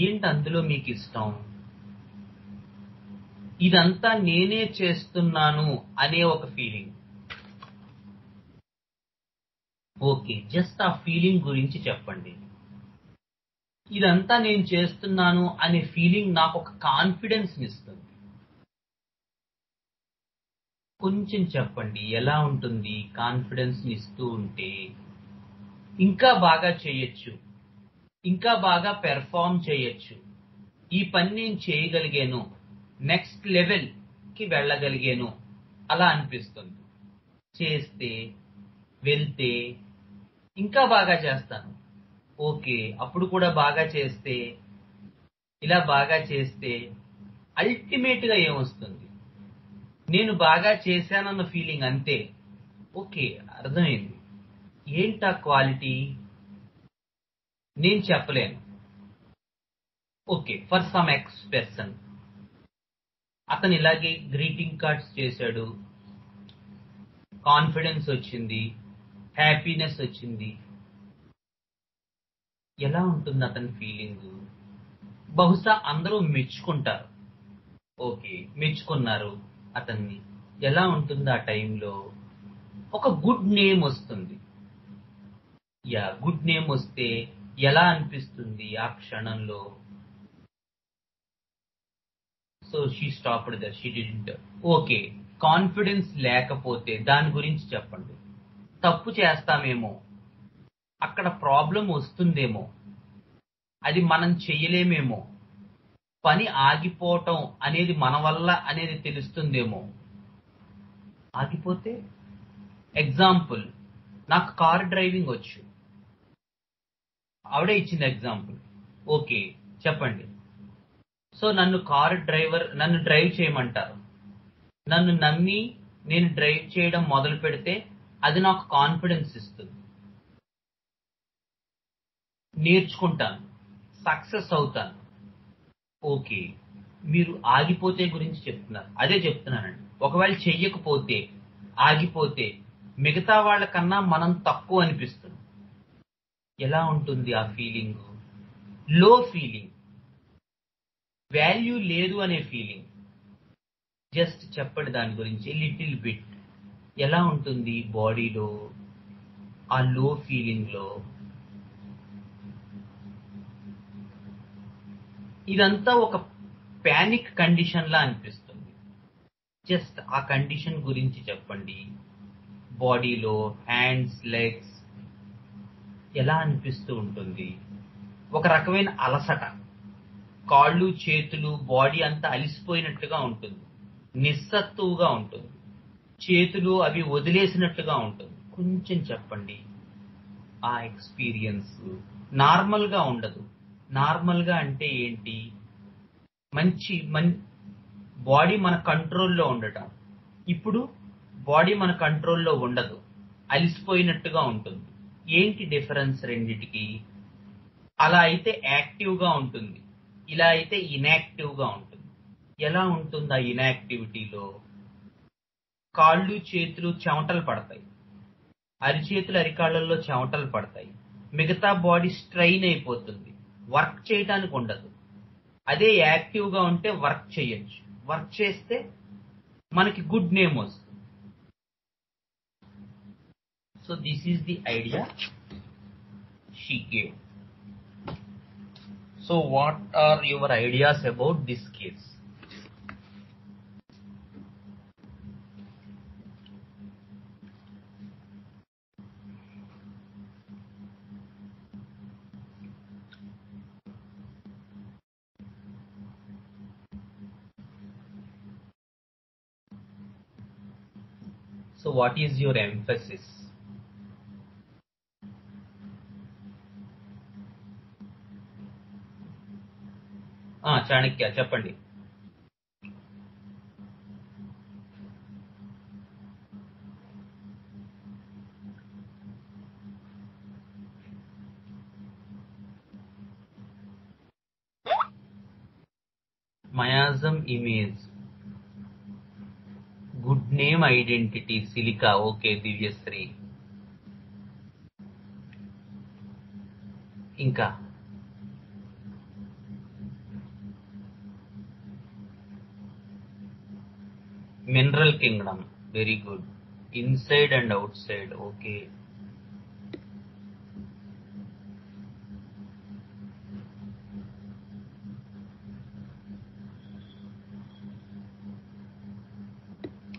ఏంటి అందులో మీకు ఇష్టం? ఇదంతా నేనే చేస్తున్నాను అనే ఒక ఫీలింగ్. ఓకే, జస్ట్ ఆ ఫీలింగ్ గురించి చెప్పండి. ఇదంతా నేను చేస్తున్నాను అనే ఫీలింగ్ నాకు ఒక కాన్ఫిడెన్స్ ఇస్తుంది. కొంచెం చెప్పండి, ఎలా ఉంటుంది కాన్ఫిడెన్స్ ఇస్తూ ఉంటే? ఇంకా బాగా చేయొచ్చు, ఇంకా బాగా పెర్ఫార్మ్ చేయొచ్చు, ఈ పని నేను చేయగలిగాను, నెక్స్ట్ లెవెల్ కి వెళ్ళగలిగాను అలా అనిపిస్తుంది. చేస్తే, వెళ్తే ఇంకా బాగా చేస్తాను. ఓకే, అప్పుడు కూడా బాగా చేస్తే, ఇలా బాగా చేస్తే అల్టిమేట్ గా ఏమొస్తుంది? నేను బాగా చేశానన్న ఫీలింగ్, అంతే. ఓకే, అర్థమైంది. ఏంటా క్వాలిటీ? నేను చెప్పలేను. Okay, for some ex person, అతను ఇలాగే గ్రీటింగ్ కార్డ్స్ చేశాడు, కాన్ఫిడెన్స్ వచ్చింది, హ్యాపీనెస్ వచ్చింది. ఎలా ఉంటుంది అతని ఫీలింగ్? బహుశా అందరూ మెచ్చుకుంటారు. ఓకే, మెచ్చుకున్నారు అతన్ని. ఎలా ఉంటుంది ఆ టైంలో? ఒక గుడ్ నేమ్ వస్తుంది. యా, గుడ్ నేమ్ వస్తే ఎలా అనిపిస్తుంది ఆ క్షణంలో? So she stopped there, she didn't. Okay, confidence లేకపోతే దాని గురించి చెప్పండి. తప్పు చేస్తామేమో, అక్కడ ప్రాబ్లం వస్తుందేమో, అది మనం చెయ్యలేమేమో, పని ఆగిపోవటం అనేది మన వల్ల అనేది తెలుస్తుందేమో. ఆగిపోతే, ఎగ్జాంపుల్, నాకు కార్ డ్రైవింగ్ వచ్చు, ఆవిడే ఇచ్చింది ఎగ్జాంపుల్. ఓకే, చెప్పండి. సో నన్ను డ్రైవ్ చేయమంటారు. నన్ను నమ్మి నేను డ్రైవ్ చేయడం మొదలు పెడితే అది నాకు కాన్ఫిడెన్స్ ఇస్తుంది. నేర్చుకుంటాను, సక్సెస్ అవుతాను. ఓకే, మీరు ఆగిపోతే గురించి చెప్తున్నారు, అదే చెప్తున్నానండి. ఒకవేళ చెయ్యకపోతే, ఆగిపోతే మిగతా వాళ్ళ కన్నా మనం తక్కువ అనిపిస్తుంది. ఎలా ఉంటుంది ఆ ఫీలింగ్? లో ఫీలింగ్, వాల్యూ లేదు అనే ఫీలింగ్. జస్ట్ చెప్పండి దాని గురించి లిటిల్ బిట్. ఎలా ఉంటుంది బాడీలో ఆ లో ఫీలింగ్ లో? ఇదంతా ఒక పానిక్ కండిషన్ లా అనిపిస్తుంది. జస్ట్ ఆ కండిషన్ గురించి చెప్పండి. బాడీలో హ్యాండ్స్, లెగ్స్ ఎలా అనిపిస్తూ ఉంటుంది? ఒక రకమైన అలసట, కాళ్ళు, చేతులు, బాడీ అంతా అలిసిపోయినట్టుగా ఉంటుంది, నిస్సత్తువుగా ఉంటుంది, చేతులు అవి వదిలేసినట్టుగా ఉంటుంది. కొంచెం చెప్పండి. ఆ ఎక్స్పీరియన్స్ నార్మల్గా ఉండదు. నార్మల్గా అంటే ఏంటి? బాడీ మన కంట్రోల్లో ఉండటం. ఇప్పుడు బాడీ మన కంట్రోల్లో ఉండదు, అలిసిపోయినట్టుగా ఉంటుంది. ఏంటి డిఫరెన్స్ రెండిటికి? అలా అయితే యాక్టివ్గా ఉంటుంది, ఇలా అయితే ఇన్యాక్టివ్గా ఉంటుంది. ఎలా ఉంటుంది ఆ ఇన్యాక్టివిటీలో? కాళ్ళు చేతులు చెమటలు పడతాయి, అరిచేతులు అరికాళ్ళల్లో చెమటలు పడతాయి, మిగతా బాడీ స్ట్రెయిన్ అయిపోతుంది, వర్క్ చేయడానికి ఉండదు. అదే యాక్టివ్గా ఉంటే వర్క్ చేయొచ్చు. వర్క్ చేస్తే మనకి గుడ్ నేమ్ వస్తుంది. So this is the idea she gave. So what are your ideas about this case? So what is your emphasis? Chanakya చెప్పండి. Miasm image, good name identity, silica. Okay Divyasri. ఇంకా mineral kingdom, very good. Inside and outside, okay.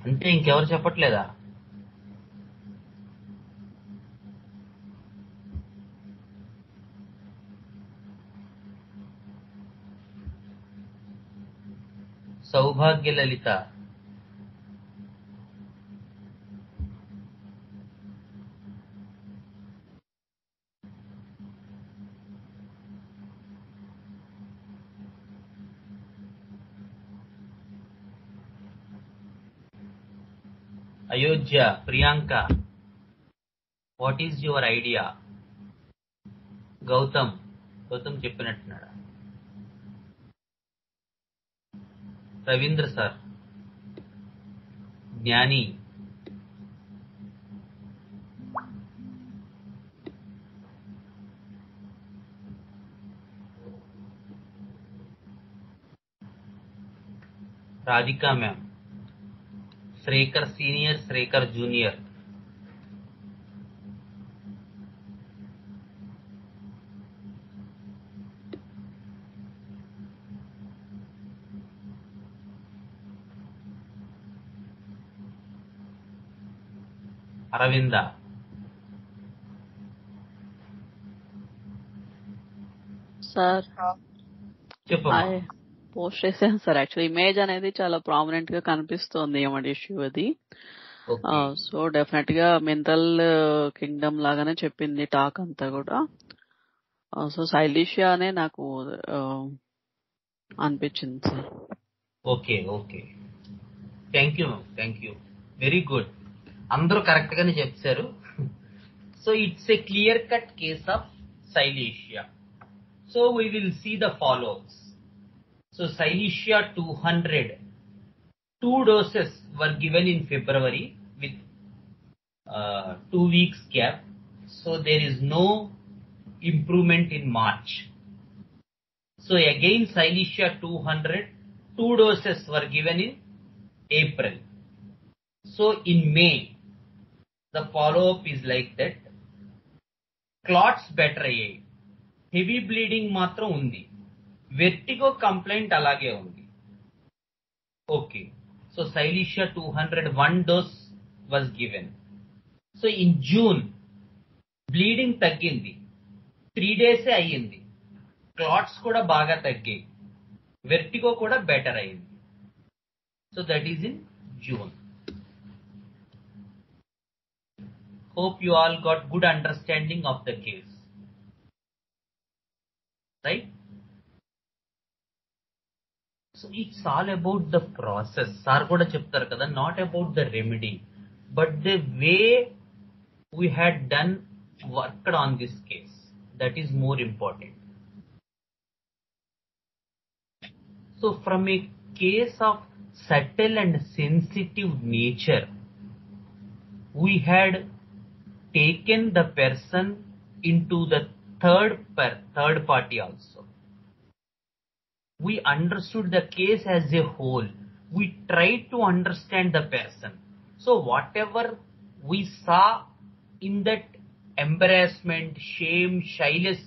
అంటే ఇంకెవరు చెప్పట్లేదా? Saubhagya Lalitha, Ayodhya, Priyanka, what is your idea? Gautam చెప్పినట్టున్నాడా? Ravindra sir, Gnani, Radhika ma'am, Srekar senior, Srekar junior, Aravinda. Sir చెప్పమ్మా. Post చేశాను sir. Actually image అనేది చాలా ప్రామినెంట్ గా కనిపిస్తోంది ఏమంటే ఇష్యూ అది. సో డెఫినెట్ గా మినరల్ కింగ్డమ్ లాగానే చెప్పింది టాక్ అంతా కూడా. సో సైలీషియా అనే నాకు అనిపించింది sir. Okay thank you, very good. అందరూ కరెక్ట్ గానే చెప్పారు. So it's a clear cut case of silicea. So we will see the followers. So Silicea 200, 2 doses were given in February with 2 weeks gap. So there is no improvement in March. So again Silicea 200, 2 doses were given in April. So in May, the follow-up is like that. Clots better అయ్యాయి, heavy bleeding మాత్రం ఉంది, vertigo complaint అలాగే ఉంది. Okay. So Silicea 200, 1 dose was given. So in June bleeding తగ్గింది, 3 days అయ్యింది, clots కూడా బాగా తగ్గాయి, వెర్టిగో కూడా బెటర్ అయింది. So that is in June. Hope you all got good understanding of the case. Right? So it's all about the process. Sir kuda cheptaru kada, not about the remedy, but the way we had done worked on this case. That is more important. So from a case of subtle and sensitive nature, we had taken the person into the third party also. We understood the case as a whole. We tried to understand the person. So whatever we saw in that embarrassment, shame, shyness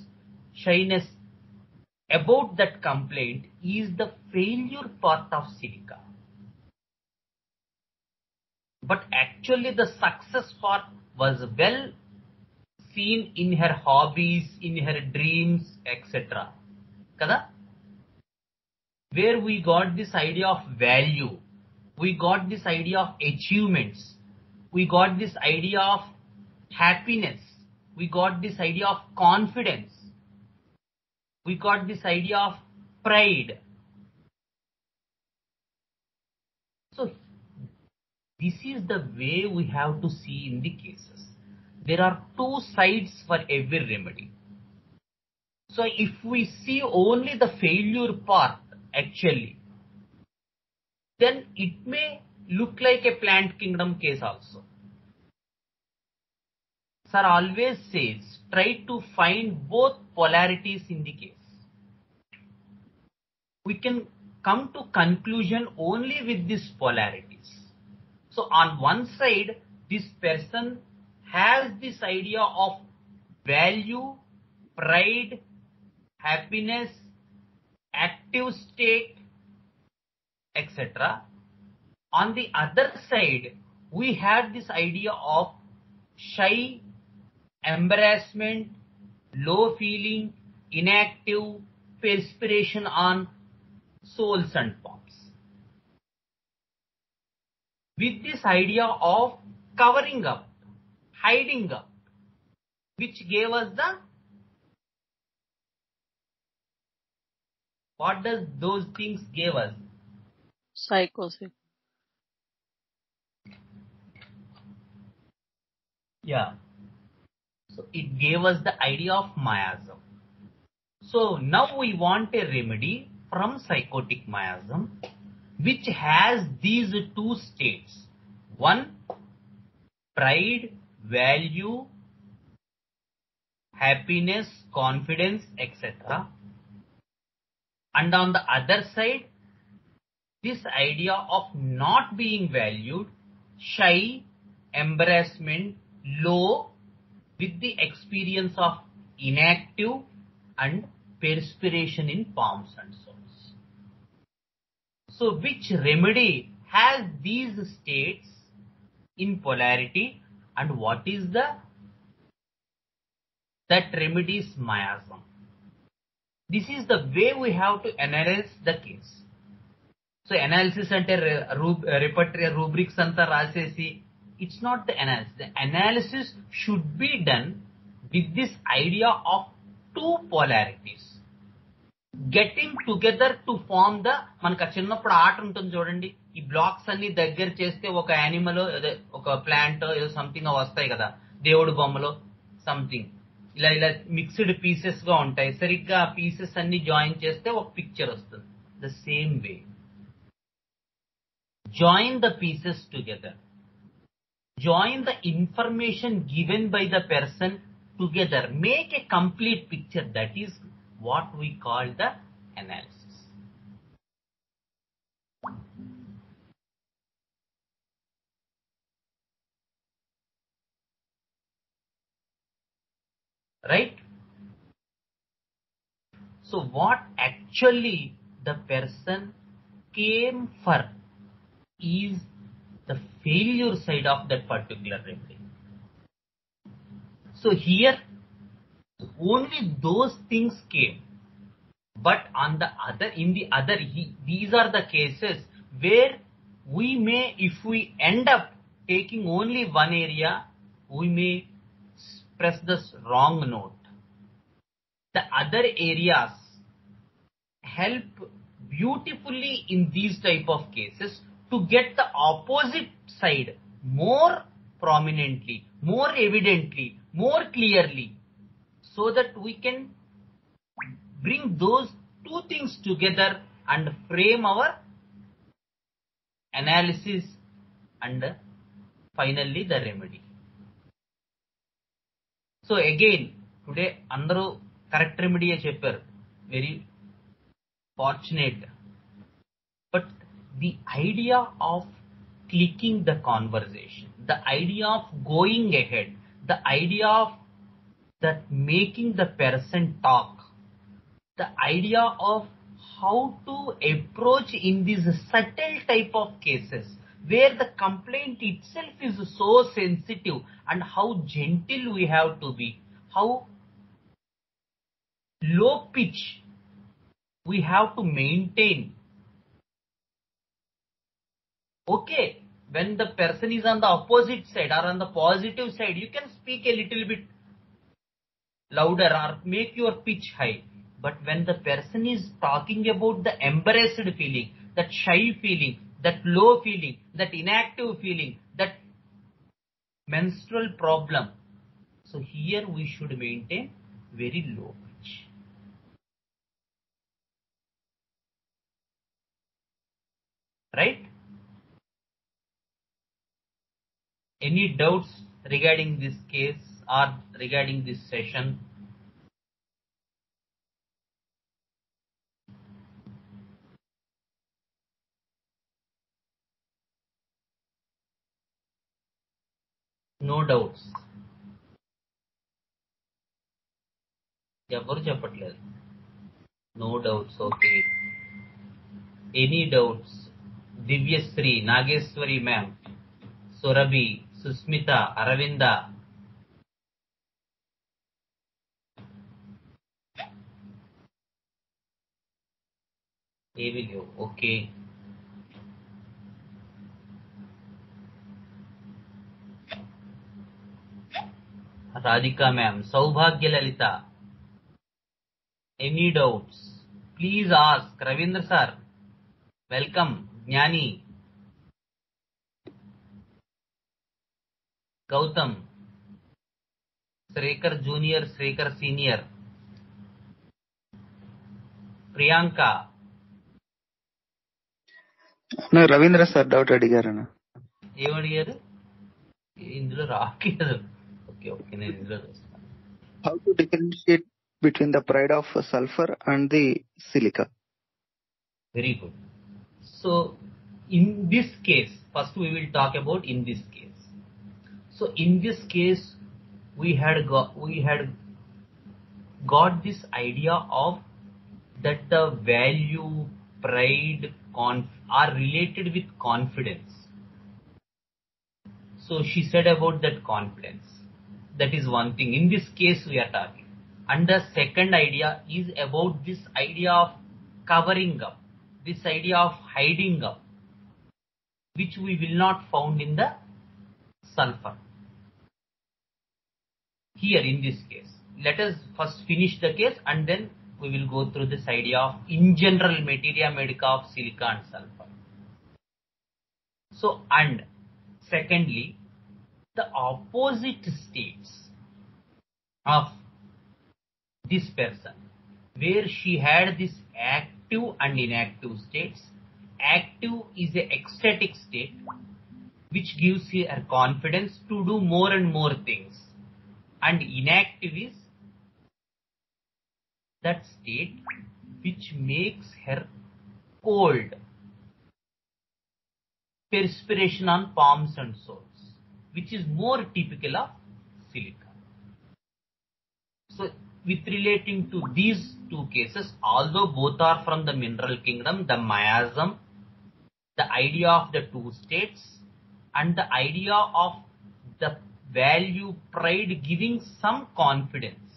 about that complaint is the failure part of Silicea. But actually the success part was well seen in her hobbies, in her dreams, etc. Kada? Where we got this idea of value, we got this idea of achievements, we got this idea of happiness, we got this idea of confidence, we got this idea of pride. So this is the way we have to see in the cases. There are two sides for every remedy. So if we see only the failure part, actually, then it may look like a plant kingdom case also. Sir always says, try to find both polarities in the case. We can come to conclusion only with these polarities. So on one side, this person has this idea of value, pride, happiness, active state, etc. On the other side, we have this idea of shy, embarrassment, low feeling, inactive, perspiration on soles and palms. With this idea of covering up, hiding up, which gave us the, what does those things give us? Psychosis. Yeah. So it gave us the idea of miasm. So now we want a remedy from psychotic miasm which has these two states. One, pride, value, happiness, confidence, etc. And on the other side, this idea of not being valued, shy, embarrassment, low, with the experience of inactive and perspiration in palms and soles. So which remedy has these states in polarity, and what is that remedy is miasm. This is the way we have to analyze the case. So analysis ante repertory rubrics anta rasesi, it's not the analysis. The analysis should be done with this idea of two polarities getting together to form the, మనకు చిన్నప్పుడు ఆట ఉంటుంది చూడండి, ఈ blocks అన్ని దగ్గర చేస్తే ఒక యానిమల్, ఒక ప్లాంట్ ఏదో సంథింగ్ వస్తాయి కదా, దేవుడు బొమ్మలో సంథింగ్ ఇలా ఇలా మిక్స్డ్ పీసెస్ గా ఉంటాయి, సరిగ్గా ఆ పీసెస్ అన్ని జాయిన్ చేస్తే ఒక పిక్చర్ వస్తుంది. The same way join the pieces together, join the information given by the person together, make a complete picture. That is what we call the analysis. Right? So what actually the person came for is the failure side of that particular remedy. So here only those things came, but on the other, in the other, these are the cases where we may, if we end up taking only one area, we may press the wrong note. The other areas help beautifully in these type of cases to get the opposite side more prominently, more evidently, more clearly, so that we can bring those two things together and frame our analysis and finally the remedy. So again, today andaru correct remedy chepparu, very fortunate. But the idea of clicking the conversation, the idea of going ahead, the idea of that making the person talk, the idea of how to approach in these subtle type of cases where the complaint itself is so sensitive, and how gentle we have to be, how low pitch we have to maintain. Okay, when the person is on the opposite side or on the positive side, you can speak a little bit louder or make your pitch high. But when the person is talking about the embarrassed feeling, that shy feeling, that low feeling, that inactive feeling, that menstrual problem, so here we should maintain very low pitch. Right? Any doubts regarding this case or regarding this session? No doubts. ఎవరు చెప్పట్లేదు. No doubts. Okay. Any doubts? Divyasri, Nageshwari ma'am, Surabhi, Susmita, Aravinda. ఏవి లేవు. Okay. Radhika ma'am, Saubhagya Lalita. Any doubts? Please ask. Ravindra sir, welcome. Jnani, Gautam, Srekar Junior, Srekar Senior, Priyanka. Ravindra sir doubt అడిగారన్న. ఏమడిగారు? ఇందులో రాలేదు. Okay okay, నేను ఇందులో చూస్తాను. How to differentiate between the pride of sulphur and the silica? Very good. So in this case, first we will talk about in this case. So in this case, we had got this idea of that the value, pride, are related with confidence. So she said about that confidence. That is one thing. In this case we are talking. And the second idea is about this idea of covering up, this idea of hiding up, which we will not found in the sulfur. Here in this case, let us first finish the case and then we will go through this idea of in general materia medica of silica and sulfur. So, and secondly, the opposite states of this person, where she had this active and inactive states. Active is a ecstatic state which gives her confidence to do more and more things, and inactive is that state which makes her cold, perspiration on palms and soles, which is more typical of silica. So with relating to these two cases, although both are from the mineral kingdom, the miasm, the idea of the two states, and the idea of the value, pride giving some confidence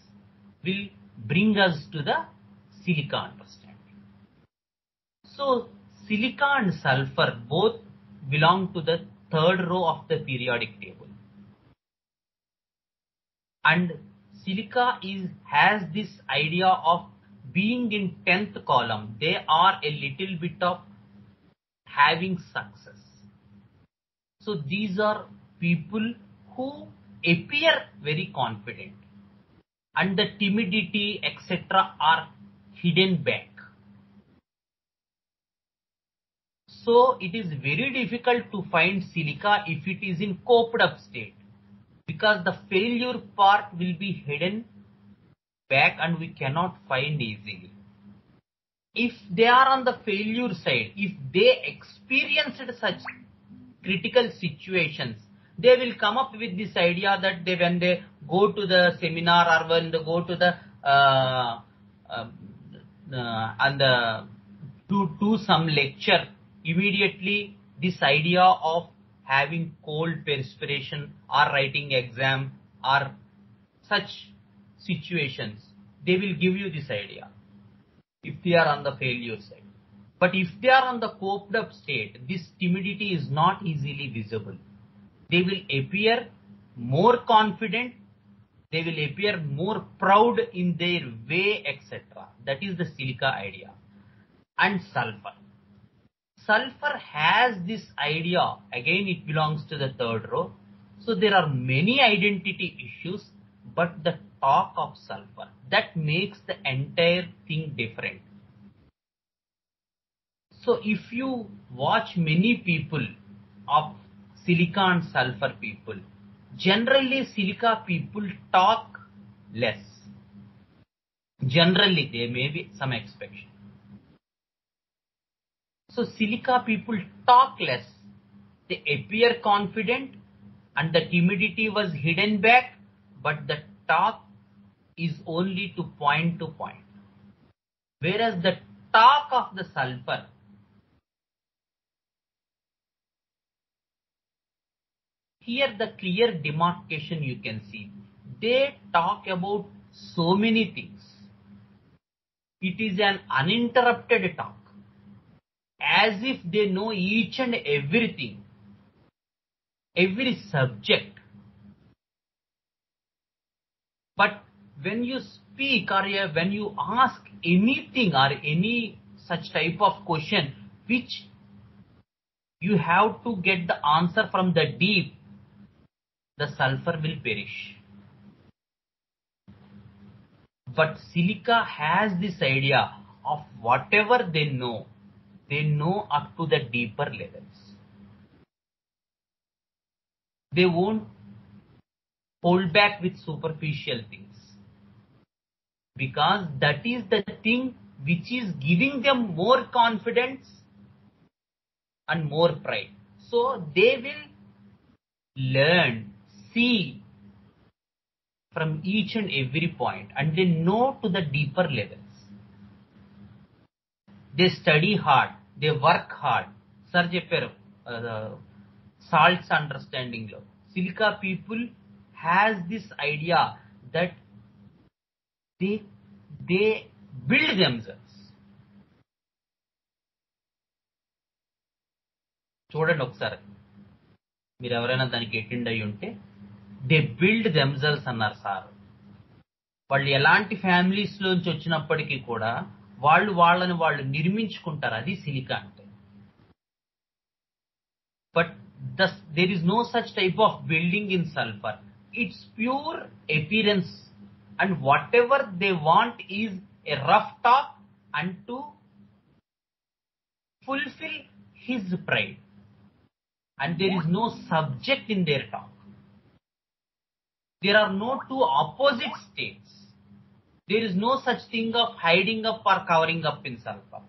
will bring us to the silica understanding. So silica and sulfur both belong to the third row of the periodic table. And Silica has this idea of being in 10th column. They are a little bit of having success. So these are people who appear very confident, and the timidity, etc., are hidden back. So it is very difficult to find Silica if it is in coped up state, because the failure part will be hidden back and we cannot find easily. If they are on the failure side, if they experienced such critical situations, they will come up with this idea that when they go to the seminar or when they go to the to some lecture, immediately this idea of having cold perspiration or writing exam or such situations, they will give you this idea if they are on the failure side. But if they are on the coped up state, this timidity is not easily visible. They will appear more confident, they will appear more proud in their way, etc. That is the Silica idea. And sulfur. Sulfur has this idea, again it belongs to the third row. So there are many identity issues, but the talk of sulfur, that makes the entire thing different. So if you watch many people of Silica and sulfur people, generally Silica people talk less. Generally, there may be some exception. So Silica people talk less. They appear confident and the timidity was hidden back, but the talk is only to point. Whereas the talk of the sulfur, here the clear demarcation you can see. They talk about so many things. It is an uninterrupted talk, as if they know each and everything, every subject. But when you speak or when you ask anything or any such type of question which you have to get the answer from the deep, the sulfur will perish. But Silica has this idea of whatever they know up to the deeper levels. They won't hold back with superficial things, because that is the thing which is giving them more confidence and more pride. So they will learn, see from each and every point, and they know to the deeper levels. They study hard, they work hard. Sir చెప్పారు salts understanding lo. Silica people has this idea that they build themselves. చూడండి ఒకసారి, మీరు ఎవరైనా దానికి attend అయ్యి ఉంటే, they build themselves అన్నారు sir. వాళ్ళు ఎలాంటి ఫ్యామిలీస్ లోంచి వచ్చినప్పటికీ కూడా వాళ్ళని వాళ్ళు నిర్మించుకుంటారు. అది సిలికా అంటే. But there is no such type of building in sulfur. It's pure appearance, and whatever they want is a rough talk and to fulfill his pride, and there is no subject in their talk. There are no two opposite states. There is no such thing of hiding up or covering up in sulfur.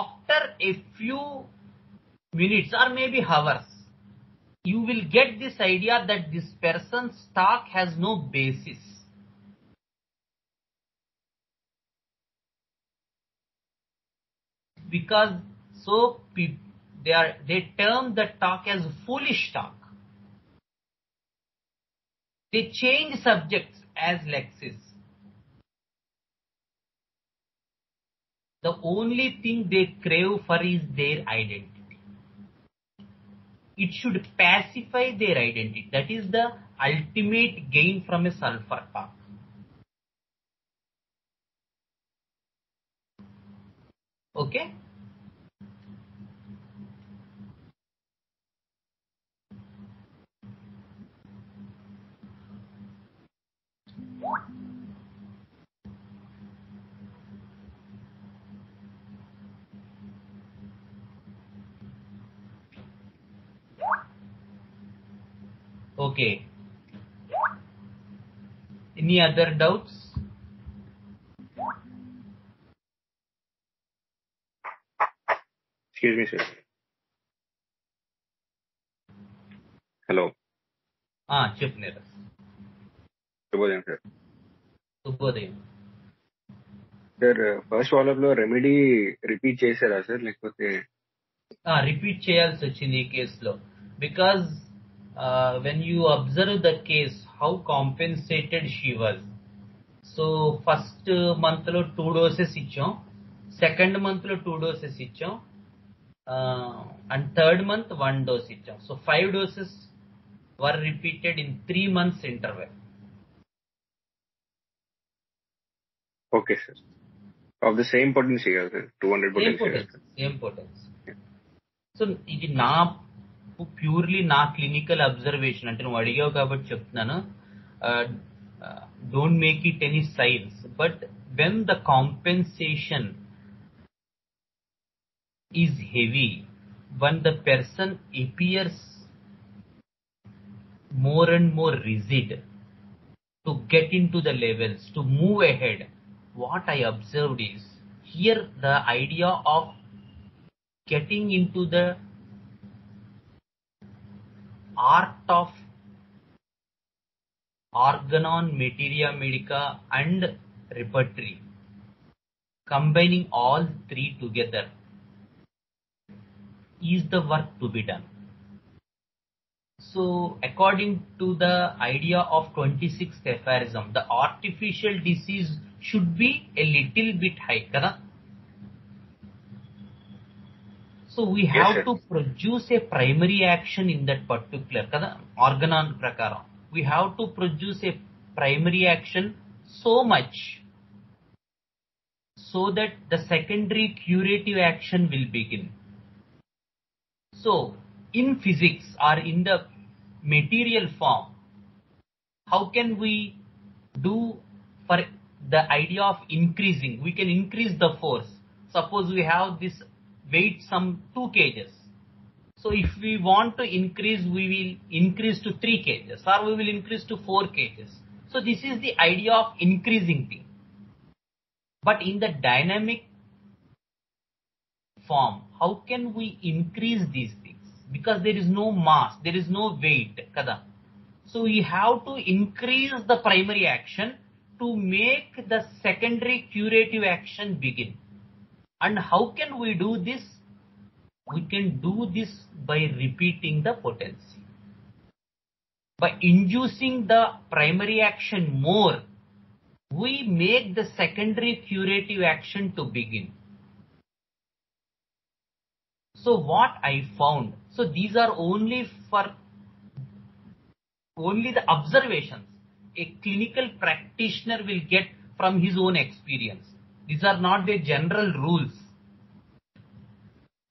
After a few minutes or maybe hours, you will get this idea that this person's talk has no basis. Because so they term the talk as foolish talk. They change subjects as Lexis. The only thing they crave for is their identity. it should pacify their identity. That is the ultimate gain from a sulfur talk. Okay? Okay. Any other doubts? Excuse me, sir. Hello. చెప్పు నీరజ్. శుభోదయం sir. శుభోదయం. Sir first follow up లో remedy repeat చేశారా sir, లేకపోతే repeat చేయాల్సి వచ్చింది ఈ కేసులో? Because when you observe the case how compensated she was. So first month లో 2 doses ఇచ్చాం, సెకండ్ మంత్ లో 2 doses ఇచ్చాం, అండ్ థర్డ్ మంత్ 1 dose ఇచ్చాం. So 5 doses were repeated in 3 months interval. Okay sir. Of the same potency కదా sir, 200 potency. Same potency. So ఇది నా purely నా clinical observation, అంటే నువ్వు అడిగావు కాబట్టి చెప్తున్నాను. Don't make it any science, but when the compensation is heavy, when the person appears more and more rigid to get into the levels, to move ahead, what I observed is here the idea of getting into the art of organon, materia medica and repertory, combining all three together is the work to be done. So according to the idea of 26th aphorism, the artificial disease should be a little bit high, kada? So we have to produce a primary action in that particular, kada, organon prakaram. We have to produce a primary action so much so that the secondary curative action will begin. So in physics or in the material form, how can we do for the idea of increasing? We can increase the force. Suppose we have this weight some 2 kgs. So if we want to increase, we will increase to 3 kgs or we will increase to 4 kgs. So this is the idea of increasing thing. But in the dynamic form, how can we increase these things? Because there is no mass, there is no weight, kada. So we have to increase the primary action to make the secondary curative action begin. And how can we do this? We can do this by repeating the potency. By inducing the primary action more, we make the secondary curative action to begin. So what I found, so these are only the observations a clinical practitioner will get from his own experience. These are not the general rules.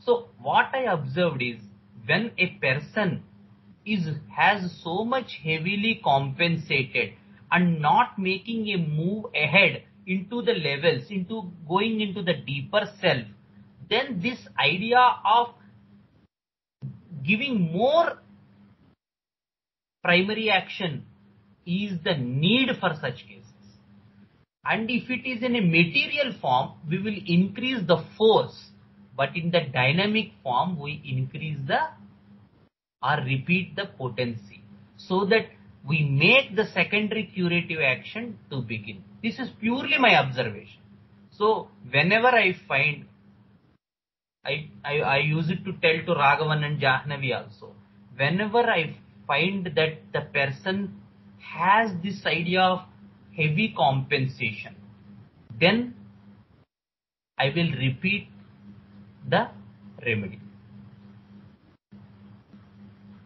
So what I observed is when a person has so much heavily compensated and not making a move ahead into the levels, into going into the deeper self, then this idea of giving more primary action is the need for such cases. And if it is in a material form, we will increase the force, but in the dynamic form, we increase the or repeat the potency so that we make the secondary curative action to begin. This is purely my observation. So whenever I find, I use it to tell to Raghavan and Jahnavi also. Whenever I find that the person has this idea of heavy compensation, then I will repeat the remedy.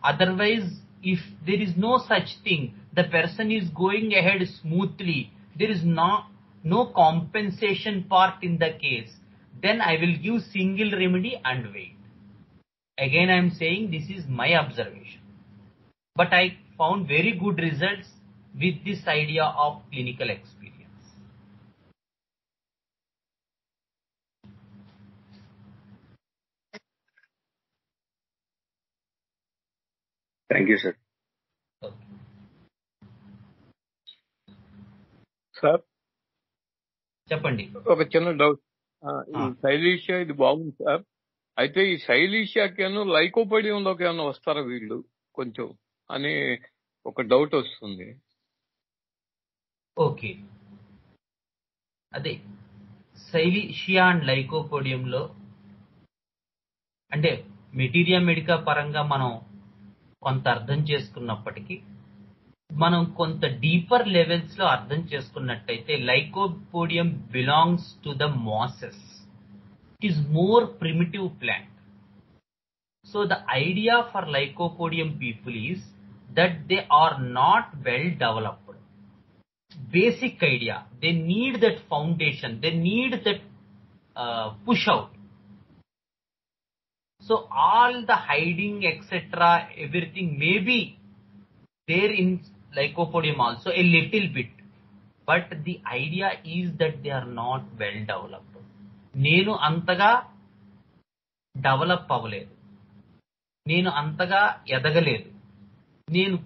Otherwise, if there is no such thing, the person is going ahead smoothly, there is no compensation part in the case, then I will give single remedy and wait. Again, I am saying this is my observation. But I found very good results with this idea of clinical experience. Thank you, sir. Sir చెప్పండి. ఒక చిన్న doubt. ఈ శైలీషియా ఇది బాగుంది sir. అయితే ఈ శైలీషియాకేను లైకోపడియంలోకి ఏమైనా వస్తారా వీళ్ళు కొంచెం అని ఒక డౌట్ వస్తుంది. ఓకే, అదే శైలీషియా అండ్ లైకోపోడియంలో అంటే మెటీరియా మెడికా పరంగా మనం కొంత అర్థం చేసుకున్నప్పటికీ మనం కొంత డీపర్ లెవెల్స్ లో అర్థం చేసుకున్నట్టయితే lycopodium belongs to the mosses. It is more primitive plant. So the idea for lycopodium people is that they are not well developed. Basic idea, they need that foundation, they need that push out. So all the hiding etc, everything may be there in lycopodium also a little bit, but the idea is that they are not well developed. నేను అంతగా develop అవ్వలేదు, నేను అంతగా ఎదగలేదు, నేను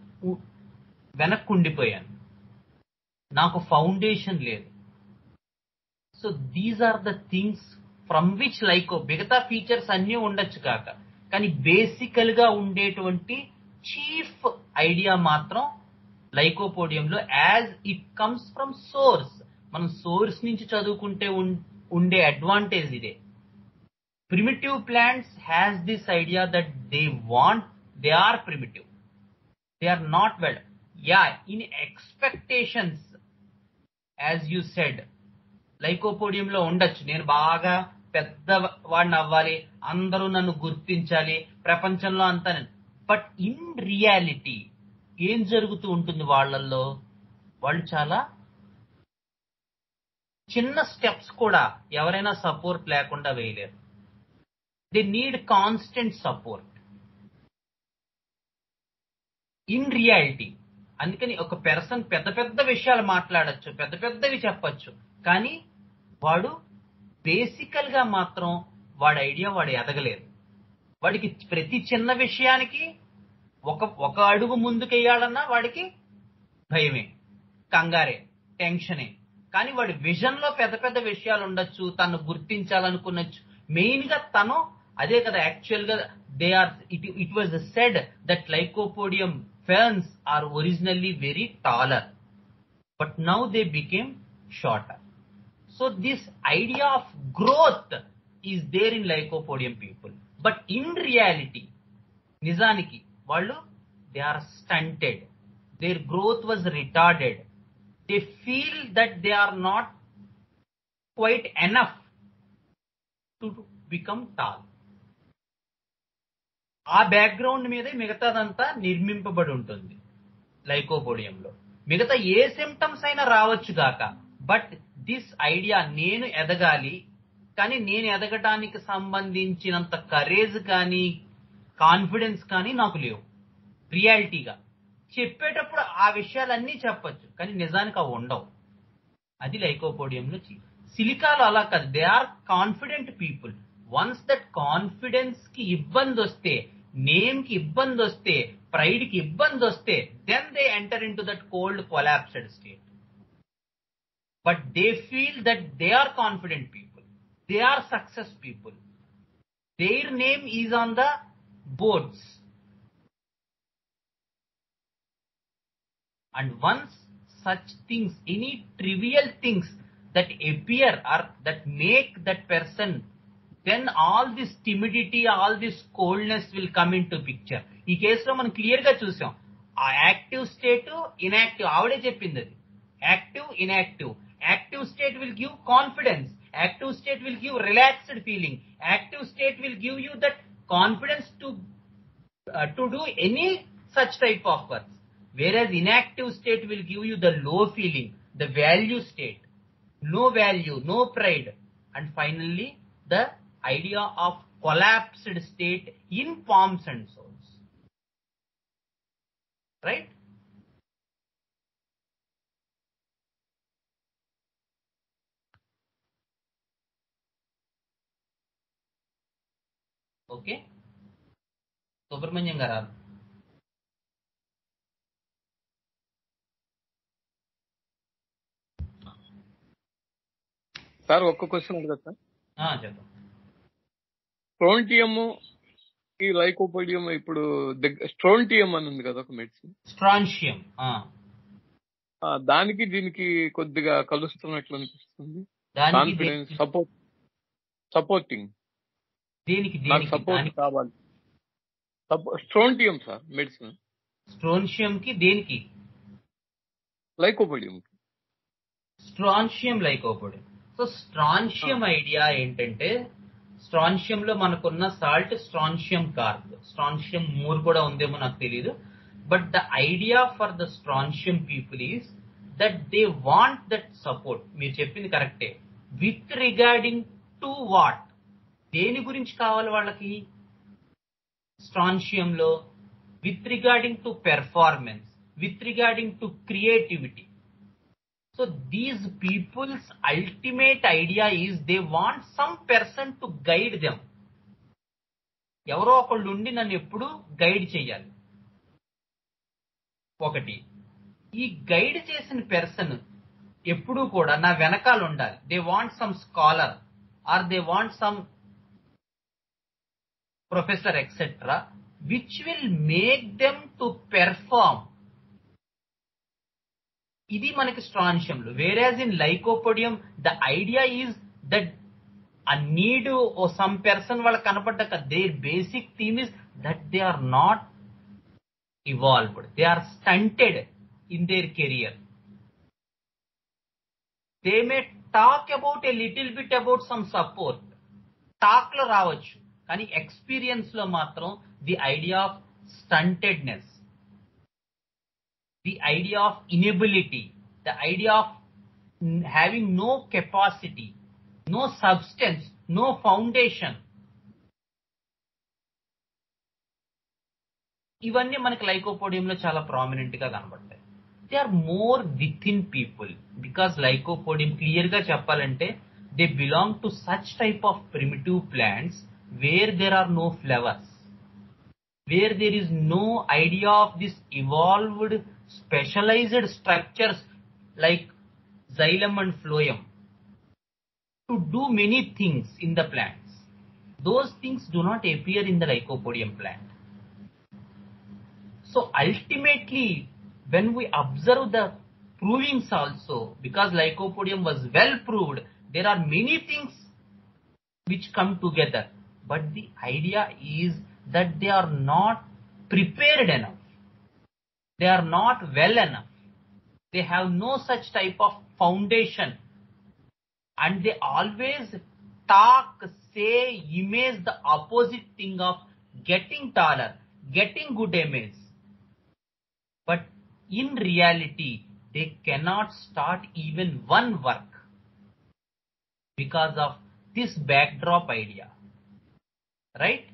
వెనక్కుండిపోయాను, నాకు foundation లేదు. So these are the things from which మిగతా features అన్నీ ఉండొచ్చు కాక, కానీ బేసికల్ గా ఉండేటువంటి చీఫ్ ఐడియా మాత్రం లైకోపోడియంలో as it comes from source. మనం సోర్స్ నుంచి చదువుకుంటే ఉండే అడ్వాంటేజ్ ఇదే. Primitive plants has this idea that they are primitive, they are not well. In expectations as you said లైకోపోడియంలో ఉండొచ్చు, నేను బాగా పెద్దవాడిని అవ్వాలి, అందరూ నన్ను గుర్తించాలి ప్రపంచంలో అంతా. బట్ ఇన్ రియాలిటీ ఏం జరుగుతూ ఉంటుంది వాళ్ళల్లో? వాళ్ళు చాలా చిన్న స్టెప్స్ కూడా ఎవరైనా సపోర్ట్ లేకుండా వేయలేరు. They need constant support in reality. అందుకని ఒక పర్సన్ పెద్ద పెద్ద విషయాలు మాట్లాడచ్చు, పెద్ద పెద్దవి చెప్పచ్చు, కానీ వాడు బేసికల్ గా మాత్రం వాడి ఐడియా వాడు ఎదగలేదు. వాడికి ప్రతి చిన్న విషయానికి ఒక అడుగు ముందుకెయ్యాలన్నా వాడికి భయమే, కంగారే, టెన్షనే. కానీ వాడి విజన్ లో పెద్ద పెద్ద విషయాలు ఉండొచ్చు, తను గుర్తించాలనుకున్నచ్చు. మెయిన్ గా తను అదే కదా యాక్చువల్ గా it was said that lycopodium ferns are originally very taller, but now they became shorter. So this idea of growth is there in lycopodium people, but in reality nizaniki vallu they are stunted, their growth was retarded, they feel that they are not quite enough to become tall. ఆ background మీదే మిగతాదంతా నిర్మింపబడి ఉంటుంది లైకోపోడియంలో. మిగతా ఏ symptoms అయినా రావచ్చు గాక, but this idea నేను ఎదగాలి, కానీ నేను ఎదగటానికి సంబంధించినంత కరేజ్ కానీ కాన్ఫిడెన్స్ కానీ నాకు లేవు. రియాలిటీగా చెప్పేటప్పుడు ఆ విషయాలన్నీ చెప్పచ్చు, కానీ నిజానికి అవి ఉండవు. అది లైకోపోడియంలో. సిలికాలో అలా కాదు, they are confident people. Once that confidence కి ఇబ్బంది వస్తే, నేమ్ కి ఇబ్బంది వస్తే, ప్రైడ్ కి ఇబ్బంది వస్తే, then they enter into that cold collapsed state. But they feel that they are confident people, they are success people, their name is on the boards. And once such things, any trivial things that appear or that make that person, then all this timidity, all this coldness will come into picture. ఈ కేసులో మనం clear గా చూసాం, ఆ active state, inactive. ఆవిడే చెప్పింది అది, active inactive. Active state will give confidence, active state will give relaxed feeling, active state will give you that confidence to to do any such type of work. Whereas inactive state will give you the low feeling, the value state, no value, no pride, and finally the idea of collapsed state in forms and souls. Right? Okay? Subramanyam garu. Sir ఒక్క question ఉంది కదా sir, చెప్పండి. Strontium ఈ lycopodium, ఇప్పుడు strontium అని ఉంది కదా ఒక మెడిసిన్, స్ట్రాన్షియం, దానికి దీనికి కొద్దిగా కలుస్తున్నట్లు అనిపిస్తుంది. కాన్ఫిడెన్స్, సపోర్టింగ్, నాకు సపోర్ట్ కావాలి. Strontium sir medicine. స్ట్రోన్షియం కి దేనికి? Lycopodium. Strontium lycopodium. So strontium idea ఏంటంటే, స్ట్రాన్షియం లో మనకున్న salt strontium carb, strontium mur కూడా ఉందేమో నాకు తెలియదు. But the idea for the strontium people is that they want that support. మీరు చెప్పింది కరెక్టే. With regarding to what? దేని గురించి కావాలి వాళ్ళకి స్ట్రాన్షియం లో? With regarding to performance, with regarding to creativity. So these people's ultimate idea is they want some person to guide them. ఎవరో ఒకళ్ళు ఉండి నన్ను ఎప్పుడు గైడ్ చేయాలి. ఒకటి, ఈ గైడ్ చేసిన పర్సన్ ఎప్పుడూ కూడా నా వెనకాల ఉండాలి. They want some scholar or they want some professor etcetera which will make them to perform. ఇది మనకి స్ట్రాన్షియంలో. Whereas in lycopodium the idea is that a need or some person వాళ్ళకి కనపడ్డాక their basic theme is that they are not evolved, they are stunted in their career. They may talk about a little bit about some support, talk లో రావచ్చు, కానీ experience లో మాత్రం the idea of stuntedness, the idea of inability, the idea of having no capacity, no substance, no foundation. ఇవన్నీ మనకి లైకోపోడియంలో చాలా prominent గా కనబడతాయి. They are more within people because lycopodium clear గా చెప్పాలంటే they belong to such type of primitive plants where there are no flowers, where there is no idea of this evolved specialised structures like xylem and phloem to do many things in the plants. Those things do not appear in the lycopodium plant. So ultimately, when we observe the provings also, because lycopodium was well proved, there are many things which come together. But the idea is that they are not prepared enough. They are not well enough. They have no such type of foundation. And they always talk, say, image the opposite thing of getting taller, getting good image. But in reality, they cannot start even one work because of this backdrop idea. Right?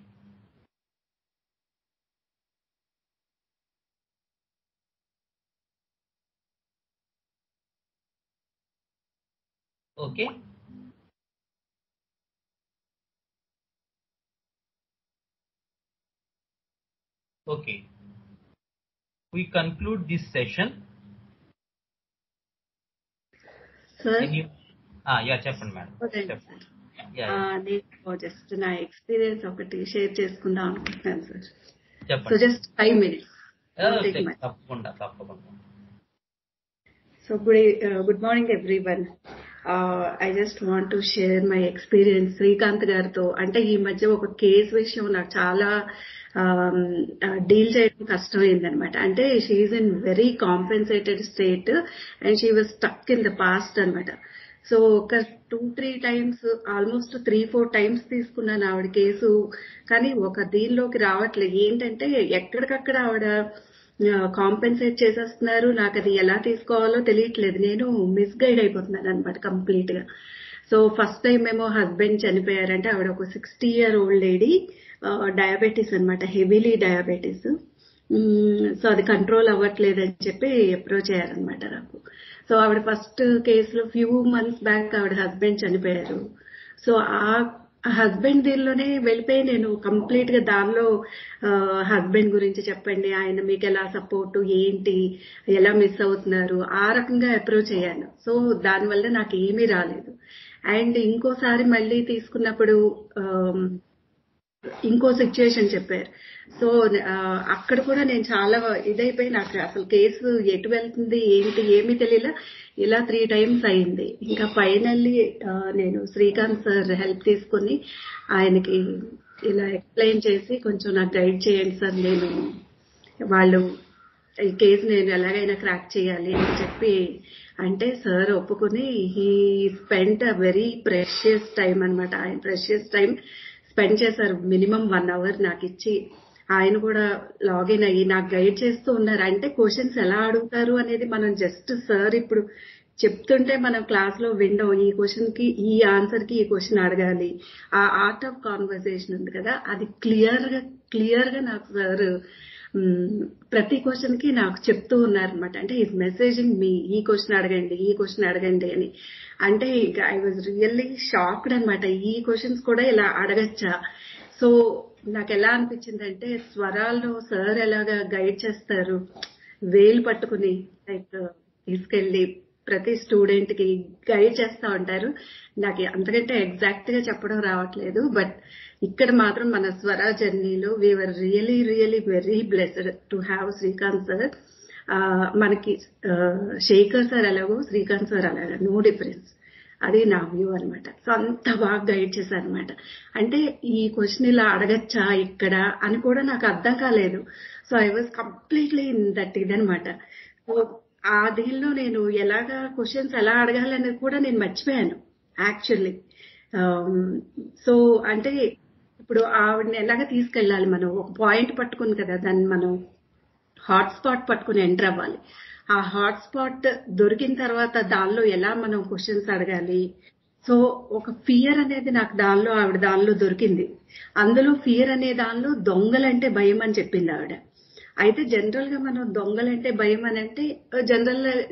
Okay. Okay. We conclude this session. Sir? Yeah, చెప్పండి madam. నేను just నా experience ఒకటి share చేసుకుందాం అనుకుంటున్నాను sir. చెప్పండి. So just 5 minutes. తప్పకుండా. So good morning everyone. I just want to share my experience Srikanth గారితో. అంటే ఈ మధ్య ఒక కేసు విషయం నాకు చాలా డీల్ చేయడం కష్టమైంది అనమాట. అంటే she is in very compensated state and she was stuck in the past అనమాట. సో ఒక 2-3 టైమ్స్, ఆల్మోస్ట్ 3-4 టైమ్స్ తీసుకున్నాను ఆవిడ కేసు. కానీ ఒక దీనిలోకి రావట్లేదు. ఏంటంటే ఎక్కడికక్కడ ఆవిడ కాంపెన్సేట్ చేసేస్తున్నారు. నాకు అది ఎలా తీసుకోవాలో తెలియట్లేదు. నేను మిస్గైడ్ అయిపోతున్నాను అనమాట కంప్లీట్ గా. సో ఫస్ట్ టైం ఏమో హస్బెండ్ చనిపోయారంటే, ఆవిడ ఒక 60 year old లేడీ, డయాబెటీస్ అనమాట, హెవీలీ డయాబెటీస్. సో అది కంట్రోల్ అవ్వట్లేదని చెప్పి అప్రోచ్ అయ్యారనమాట నాకు. సో ఆవిడ ఫస్ట్ కేసులో ఫ్యూ మంత్స్ బ్యాక్ ఆవిడ హస్బెండ్ చనిపోయారు. సో ఆ హస్బెండ్ దీనిలోనే వెళ్ళిపోయి నేను కంప్లీట్ గా దానిలో హస్బెండ్ గురించి చెప్పండి, ఆయన మీకు ఎలా సపోర్ట్, ఏంటి, ఎలా మిస్ అవుతున్నారు, ఆ రకంగా అప్రోచ్ అయ్యాను. సో దానివల్ల నాకు ఏమీ రాలేదు. అండ్ ఇంకోసారి మళ్ళీ తీసుకున్నప్పుడు ఇంకో సిచ్యుయేషన్ చెప్పారు. సో అక్కడ కూడా నేను చాలా ఇదైపోయి, నాకు అసలు కేసు ఎటు వెళ్తుంది ఏంటి ఏమీ తెలియలా. ఇలా 3 times అయింది. ఇంకా ఫైనల్లీ నేను శ్రీకాంత్ సార్ హెల్ప్ తీసుకుని ఆయనకి ఇలా ఎక్స్ప్లెయిన్ చేసి, కొంచెం నాకు గైడ్ చేయండి సార్, నేను వాళ్ళు ఈ కేసు నేను ఎలాగైనా క్రాక్ చేయాలి అని చెప్పి అంటే సార్ ఒప్పుకుని he spent a very precious time అనమాట. ఆయన ప్రెషియస్ టైం స్పెండ్ చేశారు, మినిమం 1 hour నాకు ఇచ్చి. ఆయన కూడా లాగిన్ అయ్యి నాకు గైడ్ చేస్తూ ఉన్నారు. అంటే క్వశ్చన్స్ ఎలా అడుగుతారు అనేది మనం జస్ట్ సార్ ఇప్పుడు చెప్తుంటే మనం క్లాస్ లో విండం, ఈ క్వశ్చన్ కి ఈ ఆన్సర్ కి ఈ క్వశ్చన్ అడగాలి, ఆ ఆర్ట్ ఆఫ్ కాన్వర్సేషన్ ఉంది కదా, అది క్లియర్ గా నాకు సార్ ప్రతి క్వశ్చన్ కి నాకు చెప్తూ ఉన్నారనమాట. అంటే ఈజ్ మెసేజింగ్ మీ, ఈ క్వశ్చన్ అడగండి, ఈ క్వశ్చన్ అడగండి అని. అంటే ఐ వాజ్ రియల్లీ షాక్డ్ అనమాట, ఈ క్వశ్చన్స్ కూడా ఇలా అడగచ్చా. సో నాకు ఎలా అనిపించిందంటే, స్వరాల్లో సార్ ఎలాగా గైడ్ చేస్తారు, వేలు పట్టుకుని లైక్ తీసుకెళ్లి ప్రతి స్టూడెంట్ కి గైడ్ చేస్తా ఉంటారు. నాకు అంతకంటే ఎగ్జాక్ట్ గా చెప్పడం రావట్లేదు. బట్ ఇక్కడ మాత్రం మన స్వర జర్నీలో we are really really very blessed to have Srikanth sir. మనకి శేఖర్ సార్ ఎలాగో శ్రీకాంత్ సార్ అలాగా, నో డిఫరెన్స్. అది నా వ్యూ అనమాట. సో అంత బాగా గైడ్ చేశారనమాట. అంటే ఈ క్వశ్చన్ ఇలా అడగచ్చా ఇక్కడ అని కూడా నాకు అర్థం కాలేదు. So I was completely in that ఇదనమాట. సో ఆ దీనిలో నేను ఎలాగా క్వశ్చన్స్ ఎలా అడగాలనేది కూడా నేను మర్చిపోయాను యాక్చువల్లీ. సో అంటే ఇప్పుడు ఆవిడని ఎలాగా తీసుకెళ్ళాలి, మనం ఒక పాయింట్ పట్టుకుని కదా దాన్ని మనం హాట్ స్పాట్ పట్టుకుని ఎంటర్ అవ్వాలి. ఆ హాట్ స్పాట్ దొరికిన తర్వాత దానిలో ఎలా మనం క్వశ్చన్స్ అడగాలి. సో ఒక ఫియర్ అనేది నాకు ఆవిడ దానిలో దొరికింది. అందులో ఫియర్ అనే దానిలో దొంగలంటే భయం అని చెప్పింది ఆవిడ. అయితే జనరల్ గా మనం దొంగలంటే భయం అని అంటే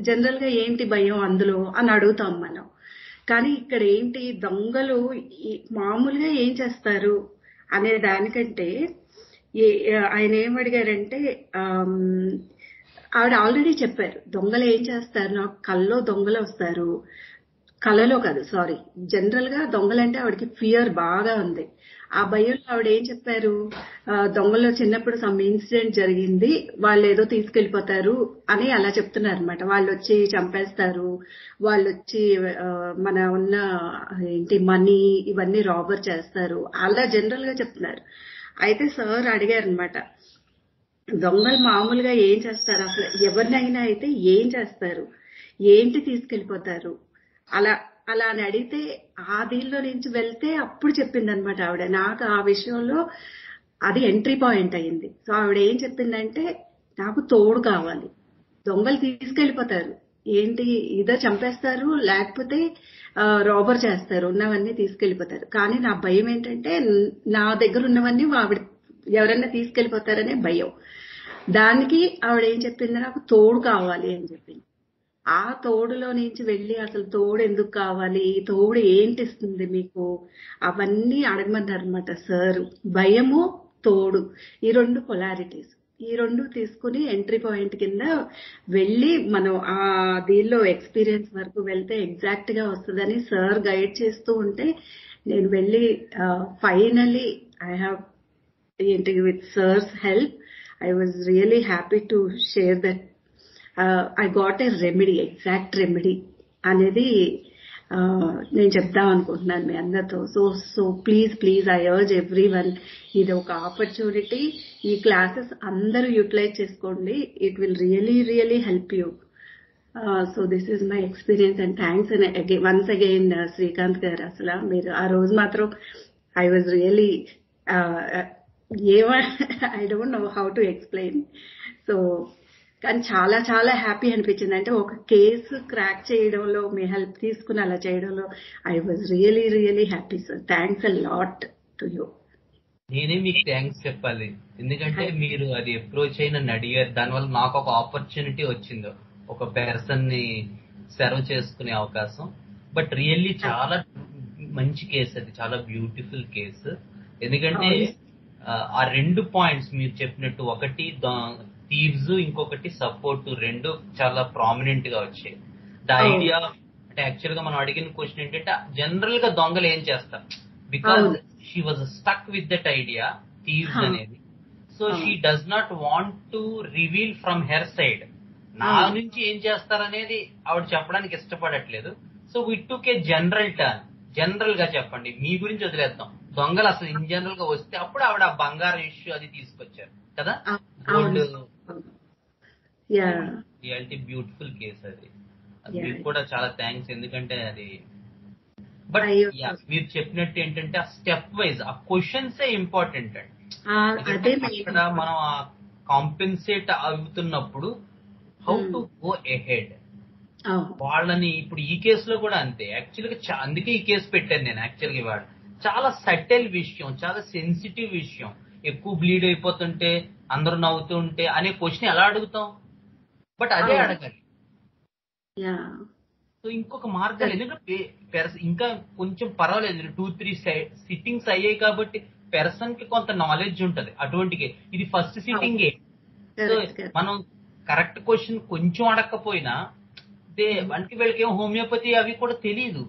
జనరల్ గా ఏంటి భయం అందులో అని అడుగుతాం మనం. కానీ ఇక్కడ ఏంటి, దొంగలు మామూలుగా ఏం చేస్తారు అనే దానికంటే ఆయన ఏం అడిగారంటే, ఆవిడ ఆల్రెడీ చెప్పారు దొంగలు ఏం చేస్తారు, నాకు కల్లో దొంగలు వస్తారు, కళలో కాదు సారీ, జనరల్ గా దొంగలంటే ఆవిడకి ఫియర్ బాగా ఉంది. ఆ భయంలో ఆవిడ ఏం చెప్పారు, దొంగలో చిన్నప్పుడు సమ్ ఇన్సిడెంట్ జరిగింది, వాళ్ళు ఏదో తీసుకెళ్లిపోతారు అని అలా చెప్తున్నారు అనమాట. వాళ్ళు వచ్చి చంపేస్తారు, వాళ్ళు వచ్చి మన ఉన్న ఏంటి మనీ ఇవన్నీ రాబర్ చేస్తారు, అలా జనరల్ గా చెప్తున్నారు. అయితే సార్ అడిగారు అనమాట, దొంగలు మామూలుగా ఏం చేస్తారు, అసలు ఎవరినైనా అయితే ఏం చేస్తారు, ఏంటి తీసుకెళ్లిపోతారు, అలా అని అడిగితే ఆ దీనిలో నుంచి వెళ్తే అప్పుడు చెప్పింది అనమాట ఆవిడ. నాకు ఆ విషయంలో అది ఎంట్రీ పాయింట్ అయింది. సో ఆవిడ ఏం చెప్పిందంటే, నాకు తోడు కావాలి, దొంగలు తీసుకెళ్లిపోతారు, ఏంటి ఇదో చంపేస్తారు లేకపోతే రాబర్ చేస్తారు, ఉన్నవన్నీ తీసుకెళ్లిపోతారు, కానీ నా భయం ఏంటంటే నా దగ్గర ఉన్నవన్నీ ఆవిడ ఎవరైనా తీసుకెళ్లిపోతారనే భయం. దానికి ఆవిడ ఏం చెప్పింది, నాకు తోడు కావాలి అని చెప్పింది. ఆ తోడులో నుంచి వెళ్ళి అసలు తోడు ఎందుకు కావాలి, తోడు ఏంటి ఇస్తుంది మీకు, అవన్నీ అడగమన్నారు అనమాట సార్. భయము తోడు, ఈ 2 పొలారిటీస్, ఈ 2 తీసుకుని ఎంట్రీ పాయింట్ కింద వెళ్ళి మనం ఆ దీనిలో ఎక్స్పీరియన్స్ వరకు వెళ్తే ఎగ్జాక్ట్ గా వస్తుందని సార్ గైడ్ చేస్తూ ఉంటే నేను వెళ్ళి ఫైనలీ ఐ హ్యావ్ ఏంటి with sir's help I was really happy to share that I got a remedy, exact remedy అనేది నేను చెప్దాం అనుకుంటున్నాను మీ అందరితో. So please I urge everyone, ఇది ఒక ఆపర్చునిటీ, ఈ క్లాసెస్ అందరూ యూటిలైజ్ చేసుకోండి, it will really help you. So this is my experience and thanks and once again Srikanth garu. అసలు మీరు ఆ రోజు మాత్రం I was really I don't know how to explain. So కానీ చాలా చాలా హ్యాపీ అనిపించింది. అంటే ఒక కేసు క్రాక్ చేయడంలో మీ హెల్ప్ తీసుకుని అలా చేయడంలో I was really really happy sir. Thanks a lot to you. నేనే మీకు థ్యాంక్స్ చెప్పాలి, ఎందుకంటే మీరు అది అప్రోచ్ అయిన అడిగారు. దానివల్ల నాకు ఒక ఆపర్చునిటీ వచ్చింది, ఒక పర్సన్ ని సర్వ్ చేసుకునే అవకాశం. బట్ రియల్లీ చాలా మంచి కేసు, అది చాలా బ్యూటిఫుల్ కేసు. ఎందుకంటే ఆ 2 పాయింట్స్ మీరు చెప్పినట్టు, ఒకటి థీవ్స్, ఇంకొకటి సపోర్ట్, 2 చాలా ప్రామినెంట్ గా వచ్చాయి. ద ఐడియా అంటే యాక్చువల్ గా మనం అడిగిన క్వశ్చన్ ఏంటంటే జనరల్ గా దొంగలు ఏం చేస్తారు, because she was stuck with that idea thieves అనేది. So she does not want to reveal from her side, నా నుంచి ఏం చేస్తారనేది ఆవిడ చెప్పడానికి ఇష్టపడట్లేదు. So we took a general turn, general గా చెప్పండి, మీ గురించి వదిలేద్దాం, దొంగలు అసలు ఇన్ జనరల్ గా వస్తే అప్పుడు ఆవిడ ఆ బంగారం ఇష్యూ అది తీసుకొచ్చారు కదా, గోల్డ్. రియాలిటీ బ్యూటిఫుల్ కేసు అది. మీకు కూడా చాలా థ్యాంక్స్, ఎందుకంటే అది. బట్ మీరు చెప్పినట్టు ఏంటంటే ఆ స్టెప్ వైజ్ ఆ క్వశ్చన్స్ ఇంపార్టెంట్ అండి. ఇక్కడ మనం ఆ కాంపెన్సేట్ అవుతున్నప్పుడు హౌ టు గో ఎహెడ్ వాళ్ళని. ఇప్పుడు ఈ కేసులో కూడా అంతే యాక్చువల్ గా, అందుకే ఈ కేసు పెట్టాను నేను యాక్చువల్ గా. ఇవాళ చాలా సటిల్ విషయం, చాలా సెన్సిటివ్ విషయం. ఎక్కువ బ్లీడ్ అయిపోతుంటే, అందరూ నవ్వుతుంటే అనే క్వశ్చన్ ఎలా అడుగుతాం, బట్ అదే అడగాలి. సో ఇంకొక మార్గాలు, ఎందుకంటే ఇంకా కొంచెం పర్వాలేదు, 2-3 సిట్టింగ్స్ అయ్యాయి కాబట్టి పర్సన్ కి కొంత నాలెడ్జ్ ఉంటది. అటువంటికి ఇది ఫస్ట్ సిట్టింగే. సో మనం కరెక్ట్ క్వశ్చన్ కొంచెం అడగకపోయినా అంటే వీళ్ళకి ఏం హోమియోపతి అవి కూడా తెలియదు.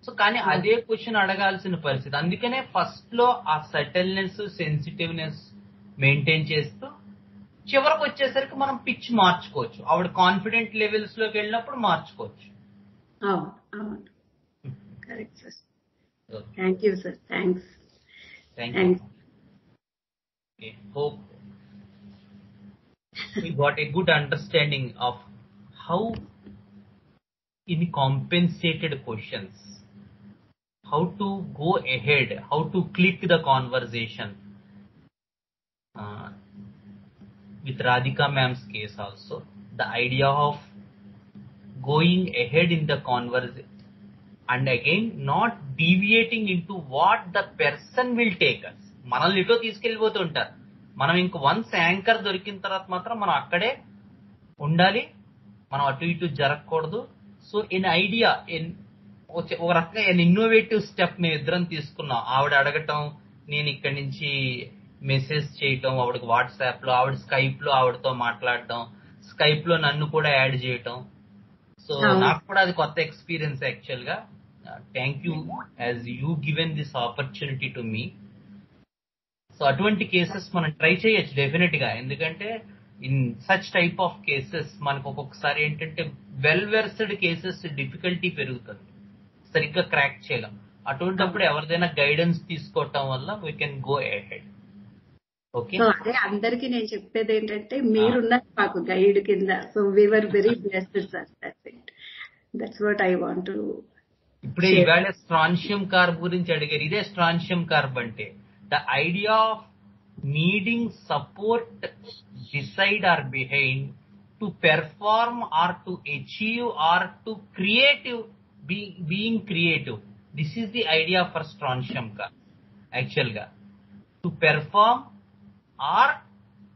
సో కానీ అదే క్వశ్చన్ అడగాల్సిన పరిస్థితి. అందుకనే ఫస్ట్ లో ఆ సటిల్నెస్, సెన్సిటివ్నెస్ మెయింటైన్ చేస్తూ చివరికి వచ్చేసరికి మనం పిచ్ మార్చుకోవచ్చు. ఆవిడ కాన్ఫిడెంట్ లెవెల్స్ లోకి వెళ్ళినప్పుడు మార్చుకోవచ్చు. Correct sir. Thank you sir. Thanks. Hope we got a good understanding of how in compensated questions, how to go ahead, how to click the conversation. With Radhika ma'am's case also, the idea of going ahead in the conversation and again not deviating into what the person will take us. మనల్ని ఇటో తీసుకెళ్ళిపోతూ ఉంటారు. మనం ఇంక once anchor దొరికిన తర్వాత మాత్రం మనం అక్కడే ఉండాలి, మనం అటు ఇటు జరగకూడదు. సో ఇన్ ఐడియా ఒక రకంగా ఇన్నోవేటివ్ స్టెప్ మేము ఇద్దరం తీసుకున్నాం. ఆవిడ అడగటం, నేను ఇక్కడి నుంచి మెసేజ్ చేయటం ఆవిడకి వాట్సాప్ లో, ఆవిడ స్కైప్ లో ఆవిడతో మాట్లాడటం, స్కైప్ లో నన్ను కూడా యాడ్ చేయటం. సో నాకు కూడా అది కొత్త ఎక్స్పీరియన్స్ యాక్చువల్ గా. Thank you as you given this opportunity to me. So అటువంటి కేసెస్ మనం ట్రై చేయొచ్చు డెఫినెట్ గా, ఎందుకంటే in such type of cases మనకు ఒక్కొక్కసారి ఏంటంటే వెల్ వెర్స్డ్ కేసెస్ డిఫికల్టీ పెరుగుతుంది, సరిగ్గా క్రాక్ చేయలేం. అటువంటిప్పుడు ఎవరిదైనా గైడెన్స్ తీసుకోవటం వల్ల we can go ahead. Okay, అదే అందరికి నేను చెప్పేది ఏంటంటే మీరున్నారు మాకు గైడ్ కింద. So we are very blessed sir. That's what I want to. ఇప్పుడే ఇవాళ స్ట్రాన్షియం కార్బ్ గురించి అడిగారు. ఇదే స్ట్రాన్షియం కార్బ్ అంటే the idea of needing support beside or behind to perform or to achieve or to being creative. This is the idea for strontium ka actual ga, to perform or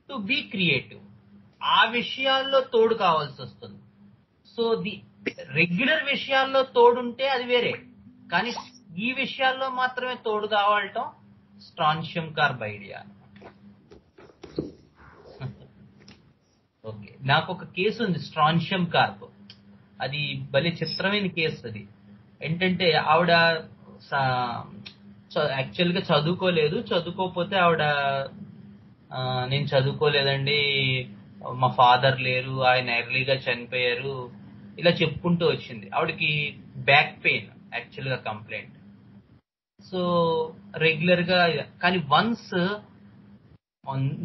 to be creative. ఆ విషయాల్లో తోడు కావాల్సి వస్తుంది. So the regular విషయాల్లో తోడుంటే అది వేరే, కానీ ఈ విషయాల్లో మాత్రమే తోడు కావాలటం స్ట్రాన్షియం కార్బ్ ఐడియా. ఓకే, నాకు ఒక కేసు ఉంది స్ట్రాన్షియం కార్బ్. అది భలే చిత్రమైన కేసు. అది ఏంటంటే ఆవిడ యాక్చువల్ గా చదువుకోలేదు, చదువుకోకపోతే ఆవిడ నేను చదువుకోలేదండి, మా ఫాదర్ లేరు, ఆయన ఎర్లీగా చనిపోయారు, ఇలా చెప్పుకుంటూ వచ్చింది. ఆవిడకి బ్యాక్ పెయిన్ యాక్చువల్ గా కంప్లైంట్. సో రెగ్యులర్ గా, కానీ వన్స్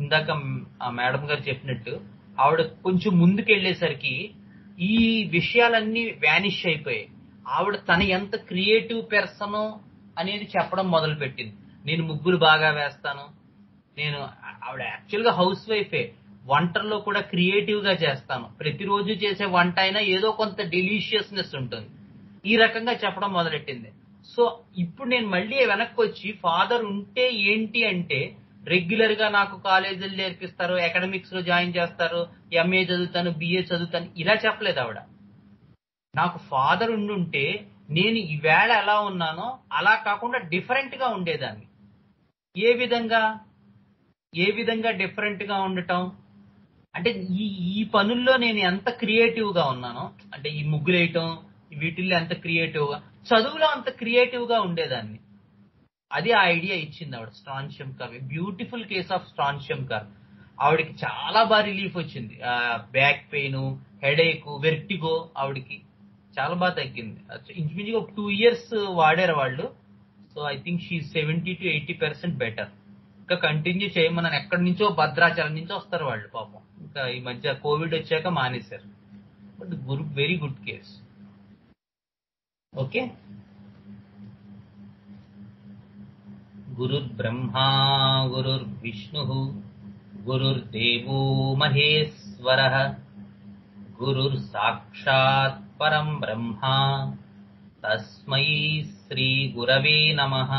ఇందాక మేడం గారు చెప్పినట్టు ఆవిడ కొంచెం ముందుకు వెళ్ళేసరికి ఈ విషయాలన్నీ వ్యానిష్ అయిపోయాయి. ఆవిడ తన ఎంత క్రియేటివ్ పర్సన్ అనేది చెప్పడం మొదలు పెట్టింది. నేను ముగ్గులు బాగా వేస్తాను. ఆవిడ యాక్చువల్ గా హౌస్ వైఫే, వంటల్లో కూడా క్రియేటివ్ గా చేస్తాను, ప్రతిరోజు చేసే వంట అయినా ఏదో కొంత డెలీషియస్నెస్ ఉంటుంది, ఈ రకంగా చెప్పడం మొదలెట్టింది. సో ఇప్పుడు నేను మళ్ళీ వెనక్కి వచ్చి ఫాదర్ ఉంటే ఏంటి అంటే రెగ్యులర్ గా నాకు కాలేజీలు నేర్పిస్తారు, అకాడమిక్స్ లో జాయిన్ చేస్తారు, ఎంఏ చదువుతాను, బిఏ చదువుతాను, ఇలా చెప్పలేదు ఆవిడ. నాకు ఫాదర్ ఉండుంటే నేను ఈవేళ ఎలా ఉన్నానో అలా కాకుండా డిఫరెంట్ గా ఉండేదాన్ని. ఏ విధంగా డిఫరెంట్ గా ఉండటం అంటే ఈ పనుల్లో నేను ఎంత క్రియేటివ్ గా ఉన్నానో, అంటే ఈ ముగ్గులేయటం వీటిల్లో ఎంత క్రియేటివ్ గా, చదువులో అంత క్రియేటివ్ గా ఉండేదాన్ని. అది ఆ ఐడియా ఇచ్చింది ఆవిడ. Strontium curve, beautiful case of strontium curve. ఆవిడకి చాలా బాగా రిలీఫ్ వచ్చింది. బ్యాక్ పెయిన్, హెడేక్, వెర్టిగో ఆవిడకి చాలా బాగా తగ్గింది. ఇంచుమించుగా 2 years వాడారు వాళ్ళు. So I think she 70 to 80% better. ఇంకా కంటిన్యూ చేయమన్నాను. ఎక్కడి నుంచో భద్రాచలం నుంచి వస్తారు వాళ్ళు పాపం. ఇంకా ఈ మధ్య కోవిడ్ వచ్చాక మానేశారు. But very good case. Okay. గురుర్బ్రహ్మా గురుర్విష్ణుః గురుర్దేవో మహేశ్వరః గురుర్ సాక్షాత్ పరం బ్రహ్మ తస్మై శ్రీ గురవే నమః.